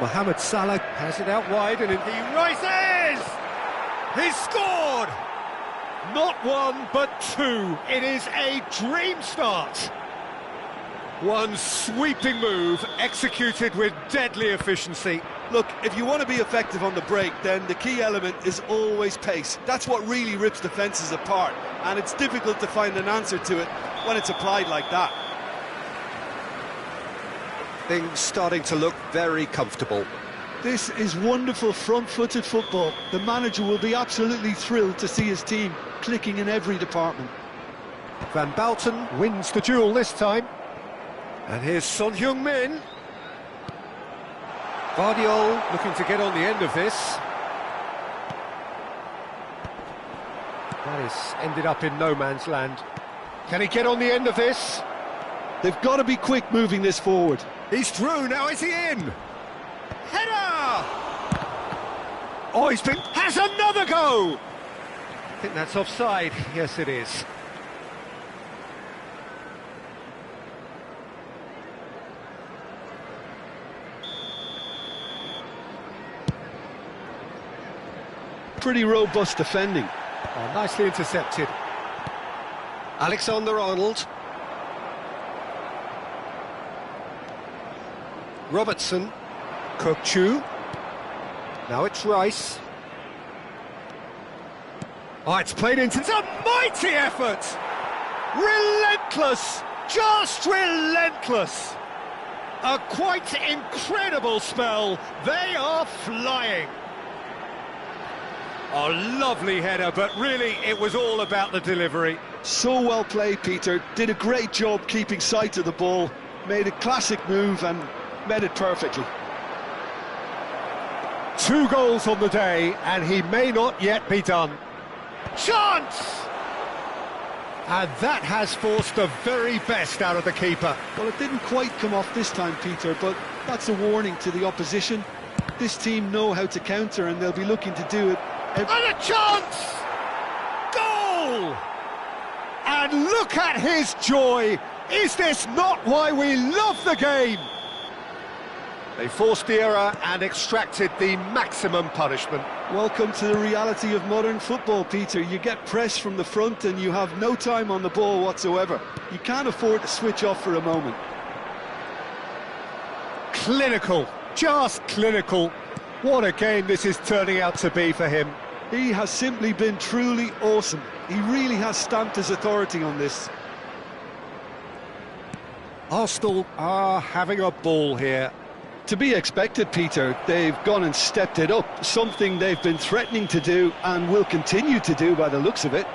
Speaker 1: Mohamed Salah has it out wide and he rises! He's scored! Not one, but two. It is a dream start. One sweeping move, executed with deadly efficiency.
Speaker 2: Look, if you want to be effective on the break, then the key element is always pace. That's what really rips defences apart, and it's difficult to find an answer to it when it's applied like that.
Speaker 1: Things starting to look very comfortable.
Speaker 2: This is wonderful front-footed football. The manager will be absolutely thrilled to see his team clicking in every department.
Speaker 1: Van Bouten wins the duel this time. And here's Son Heung-min. Guardiola looking to get on the end of this. That is ended up in no man's land. Can he get on the end of this?
Speaker 2: They've got to be quick moving this forward.
Speaker 1: He's through, now is he in? Header! Oh, has another go! I think that's offside. Yes, it is.
Speaker 2: Pretty robust defending.
Speaker 1: Oh, nicely intercepted. Alexander-Arnold. Robertson. Kokchu. Now it's Rice. Oh, it's played into... It's a mighty effort! Relentless! Just relentless! A quite incredible spell. They are flying. Oh, lovely header, but really it was all about the delivery.
Speaker 2: So well played, Peter. Did a great job keeping sight of the ball. Made a classic move and met it perfectly.
Speaker 1: 2 goals on the day, and he may not yet be done. Chance! And that has forced the very best out of the keeper.
Speaker 2: Well, it didn't quite come off this time, Peter, but that's a warning to the opposition. This team know how to counter, and they'll be looking to do it.
Speaker 1: And a chance! Goal! And look at his joy! Is this not why we love the game? They forced the error and extracted the maximum punishment.
Speaker 2: Welcome to the reality of modern football, Peter. You get press from the front and you have no time on the ball whatsoever. You can't afford to switch off for a moment.
Speaker 1: Clinical, just clinical. What a game this is turning out to be for him.
Speaker 2: He has simply been truly awesome. He really has stamped his authority on this.
Speaker 1: Arsenal are having a ball here.
Speaker 2: To be expected, Peter. They've gone and stepped it up, something they've been threatening to do and will continue to do by the looks of it.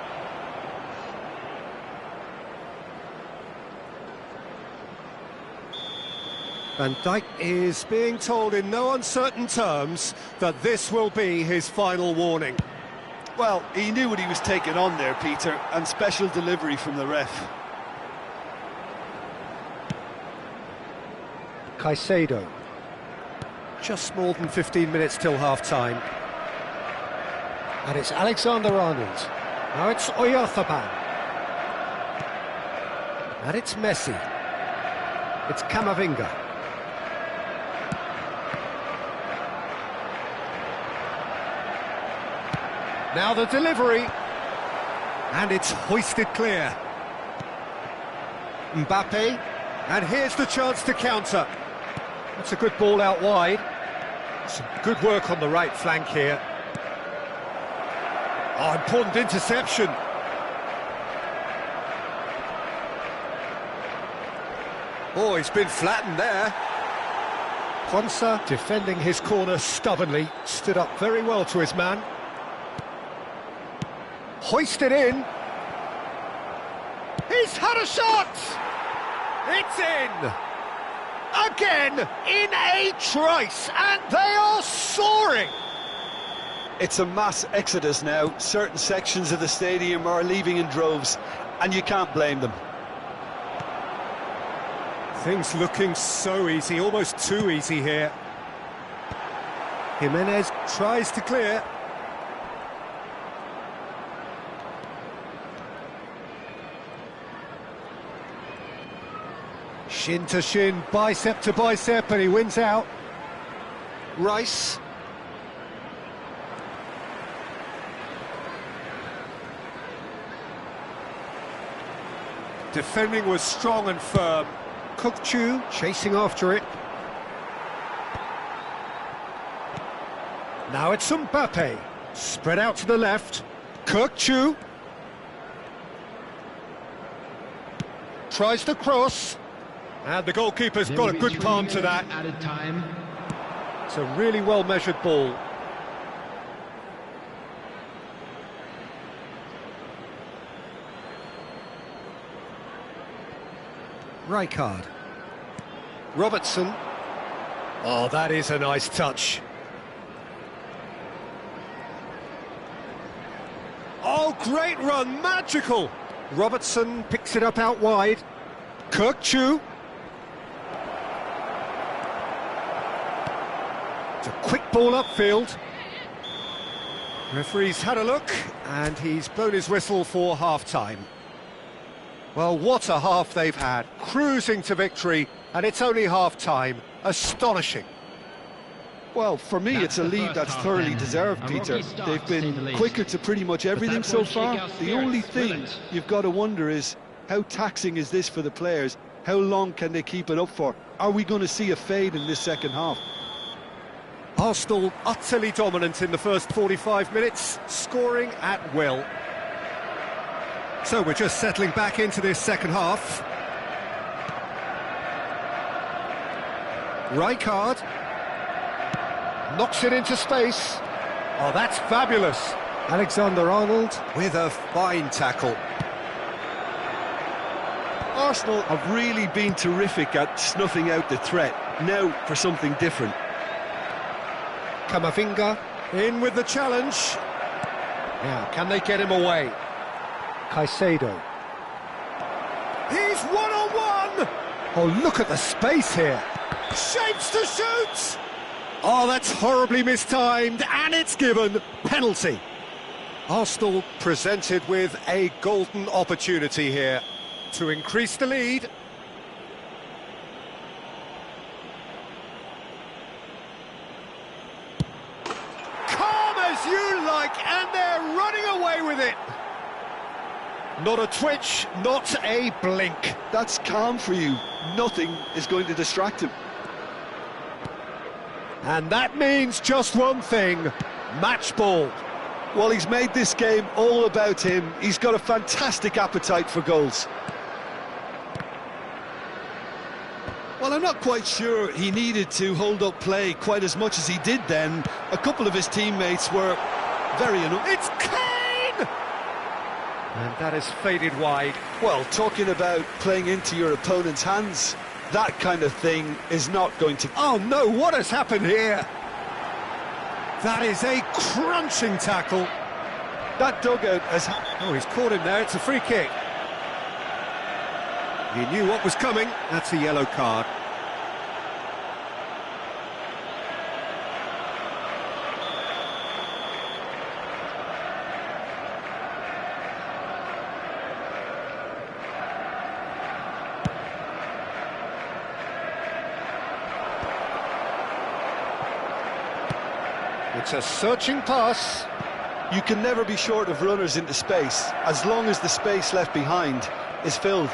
Speaker 1: Van Dijk is being told in no uncertain terms that this will be his final warning.
Speaker 2: Well, he knew what he was taking on there, Peter, and special delivery from the ref.
Speaker 1: Caicedo. Just more than 15 minutes till half-time. And it's Alexander-Arnold. Now it's Oyarzabal. And it's Messi. It's Camavinga. Now the delivery. And it's hoisted clear. Mbappe. And here's the chance to counter. That's a good ball out wide. Some good work on the right flank here. Oh, important interception. Oh, he's been flattened there. Quansah, defending his corner stubbornly, stood up very well to his man. Hoisted in. He's had a shot! It's in! Again, in a trice, and they are soaring!
Speaker 2: It's a mass exodus now. Certain sections of the stadium are leaving in droves. and you can't blame them.
Speaker 1: Things looking so easy, almost too easy here. Jimenez tries to clear. Shin to shin, bicep to bicep, and he wins out. Rice. Defending was strong and firm. Kukçu chasing after it. Now it's Mbappe. Spread out to the left. Kukçu. Tries to cross. And the goalkeeper's got a good palm to that.
Speaker 4: Added time.
Speaker 1: It's a really well-measured ball. Rijkaard. Robertson. Oh, that is a nice touch. Oh, great run, magical! Robertson picks it up out wide. Kukçu. It's a quick ball upfield. Referee's had a look, and he's blown his whistle for half-time. Well, what a half they've had, cruising to victory, and it's only half-time. Astonishing.
Speaker 2: Well, for me, it's a lead that's thoroughly deserved, Peter. They've been quicker to pretty much everything so far. The only thing you've got to wonder is, how taxing is this for the players? How long can they keep it up for? Are we going to see a fade in this second half?
Speaker 1: Arsenal utterly dominant in the first 45 minutes, scoring at will. So we're just settling back into this second half. Rijkaard knocks it into space. Oh, that's fabulous. Alexander-Arnold with a fine tackle.
Speaker 2: Arsenal have really been terrific at snuffing out the threat. Now for something different.
Speaker 1: Camavinga in with the challenge. Now, can they get him away? Caicedo. He's one-on-one! Oh, look at the space here. Shapes to shoot! Oh, that's horribly mistimed, and it's given. Penalty. Arsenal presented with a golden opportunity here to increase the lead. Calm as you like, and they're running away with it. Not a twitch, not a blink.
Speaker 2: That's calm for you. Nothing is going to distract him.
Speaker 1: And that means just one thing, match ball.
Speaker 2: Well, he's made this game all about him. He's got a fantastic appetite for goals. Well, I'm not quite sure he needed to hold up play quite as much as he did then. A couple of his teammates were very annoyed.
Speaker 1: It's Kane! And that is faded wide.
Speaker 2: Well, talking about playing into your opponent's hands, that kind of thing is not going to...
Speaker 1: Oh no, what has happened here? That is a crunching tackle.
Speaker 2: That dugout has...
Speaker 1: Oh, he's caught him there, it's a free kick. He knew what was coming, that's a yellow card. It's a searching pass.
Speaker 2: You can never be short of runners into space, as long as the space left behind is filled.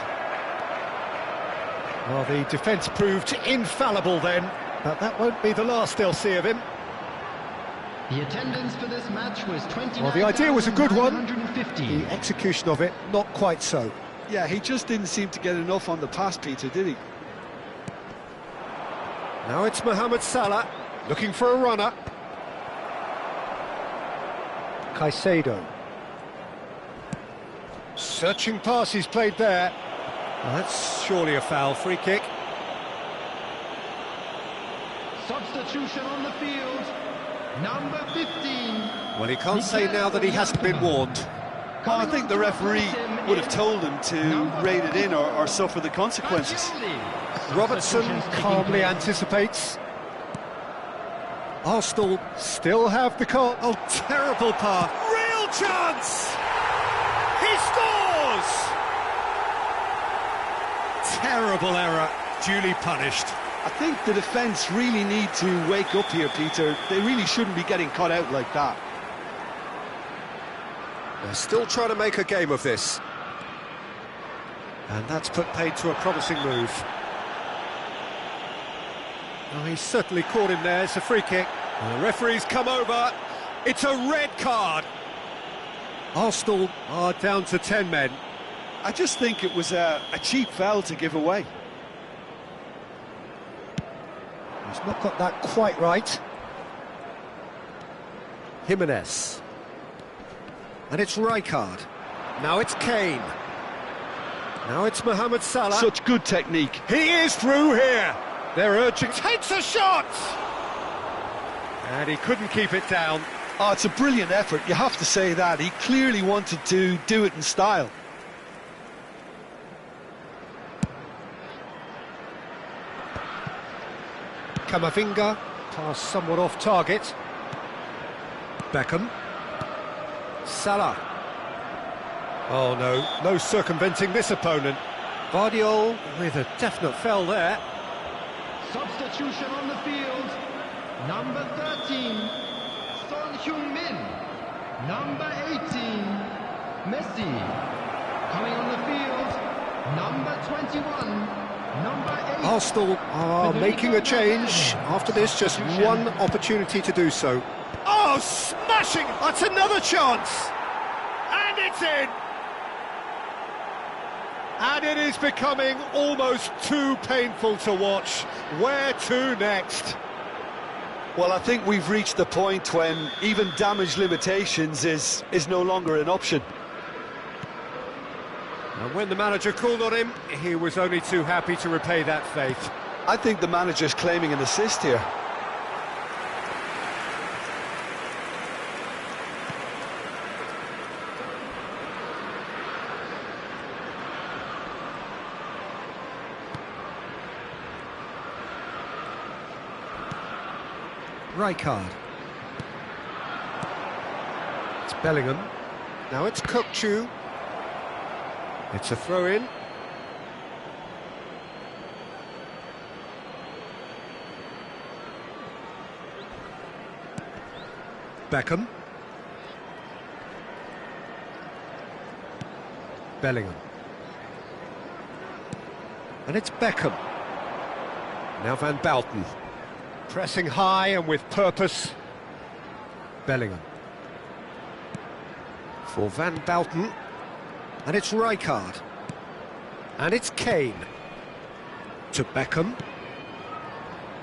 Speaker 1: Well, the defence proved infallible then, but that won't be the last they'll see of him.
Speaker 4: The attendance for this match was 29,950.
Speaker 1: Well, the idea was a good one. The execution of it, not quite so.
Speaker 2: Yeah, he just didn't seem to get enough on the pass, Peter, did he?
Speaker 1: Now it's Mohamed Salah, looking for a runner. Caicedo. Searching pass he's played there. Well, that's surely a foul. Free kick.
Speaker 4: Substitution on the field. Number 15.
Speaker 1: Well, he can't say now that he hasn't been warned.
Speaker 2: Well, I think the referee would have told him to rein it in or suffer the consequences.
Speaker 1: Robertson calmly anticipates. Arsenal still have the call. Oh, terrible pass. Real chance! He scores! Terrible error, duly punished.
Speaker 2: I think the defence really need to wake up here, Peter. They really shouldn't be getting caught out like that.
Speaker 1: They're still trying to make a game of this. And that's put paid to a promising move. Oh, he's certainly caught him there. It's a free kick. And the referee's come over. It's a red card. Arsenal are down to 10 men.
Speaker 2: I just think it was a cheap foul to give away.
Speaker 1: He's not got that quite right. Jimenez. And it's Rijkaard. Now it's Kane. Now it's Mohamed Salah.
Speaker 2: Such good technique.
Speaker 1: He is through here. They're urging. Takes a shot! And he couldn't keep it down.
Speaker 2: Oh, it's a brilliant effort, you have to say that. He clearly wanted to do it in style.
Speaker 1: Camavinga, pass somewhat off target. Beckham. Salah. Oh no, no circumventing this opponent. Guardiola with a definite foul there.
Speaker 4: Substitution on the field. Number 13, Son Heung-min. Number 18, Messi. Coming on the field, number 21, number 8.
Speaker 1: Arsenal are making a change. After this, just one opportunity to do so. Oh, smashing! That's another chance! And it's in! And it is becoming almost too painful to watch. Where to next?
Speaker 2: Well, I think we've reached the point when even damage limitations is no longer an option.
Speaker 1: And when the manager called on him, he was only too happy to repay that faith.
Speaker 2: I think the manager's claiming an assist here.
Speaker 1: Rijkaard. It's Bellingham. Now it's Kökçü. It's a throw-in. Beckham. Bellingham. And it's Beckham. Now Van Basten. Pressing high and with purpose. Bellingham. For Van Basten. And it's Rijkaard. And it's Kane. To Beckham.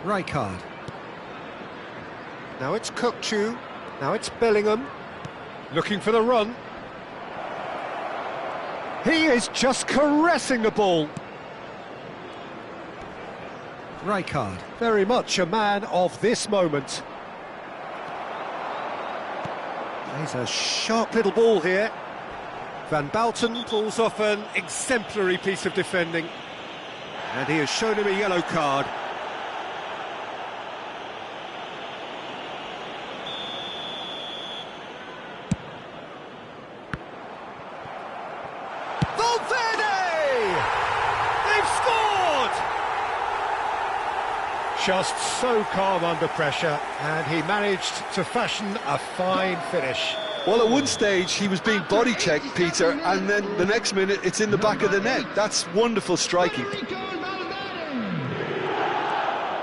Speaker 1: Rijkaard. Now it's Kökçü. Now it's Bellingham. Looking for the run. He is just caressing the ball. Rijkaard, very much a man of this moment. He's a sharp little ball here. Van Basten pulls off an exemplary piece of defending. And he has shown him a yellow card. Just so calm under pressure, and he managed to fashion a fine finish.
Speaker 2: Well, at one stage he was being body checked, Peter, and then the next minute it's in the back of the net. That's wonderful striking.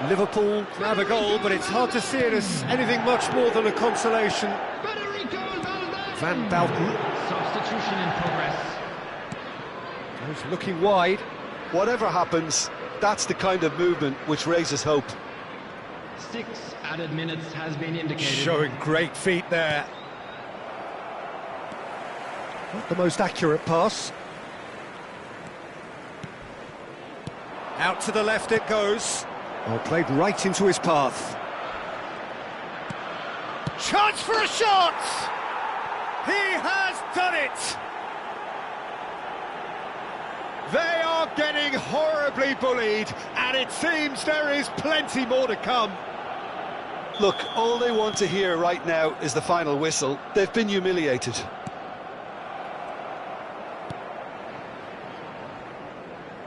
Speaker 1: Liverpool grab a goal, but it's hard to see it as anything much more than a consolation. Van Basten.
Speaker 4: Substitution in progress.
Speaker 1: Goes looking wide.
Speaker 2: Whatever happens, that's the kind of movement which raises hope.
Speaker 4: 6 added minutes has been indicated.
Speaker 1: Showing great feet there. Not the most accurate pass. Out to the left it goes. Oh, played right into his path. Chance for a shot! He has done it! are getting horribly bullied, and it seems there is plenty more to come.
Speaker 2: Look, all they want to hear right now is the final whistle. They've been humiliated.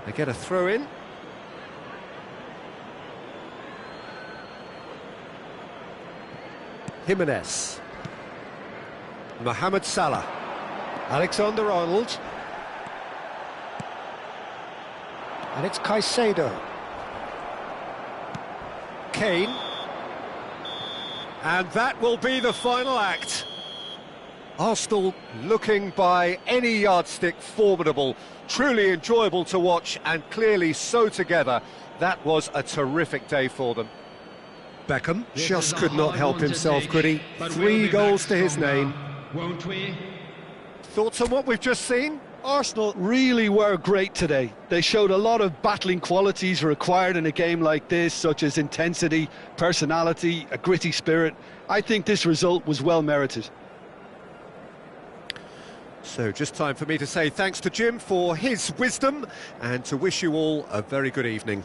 Speaker 1: They get a throw in. Jimenez. Mohamed Salah. Alexander-Arnold. And it's Caicedo. Kane. And that will be the final act. Arsenal looking by any yardstick formidable, truly enjoyable to watch and clearly so together. That was a terrific day for them. Beckham just could not help himself, could he? 3 goals to his name.
Speaker 4: Won't we?
Speaker 1: Thoughts on what we've just seen?
Speaker 2: Arsenal really were great today. They showed a lot of battling qualities required in a game like this, such as intensity, personality, a gritty spirit. I think this result was well merited.
Speaker 1: So just time for me to say thanks to Jim for his wisdom and to wish you all a very good evening.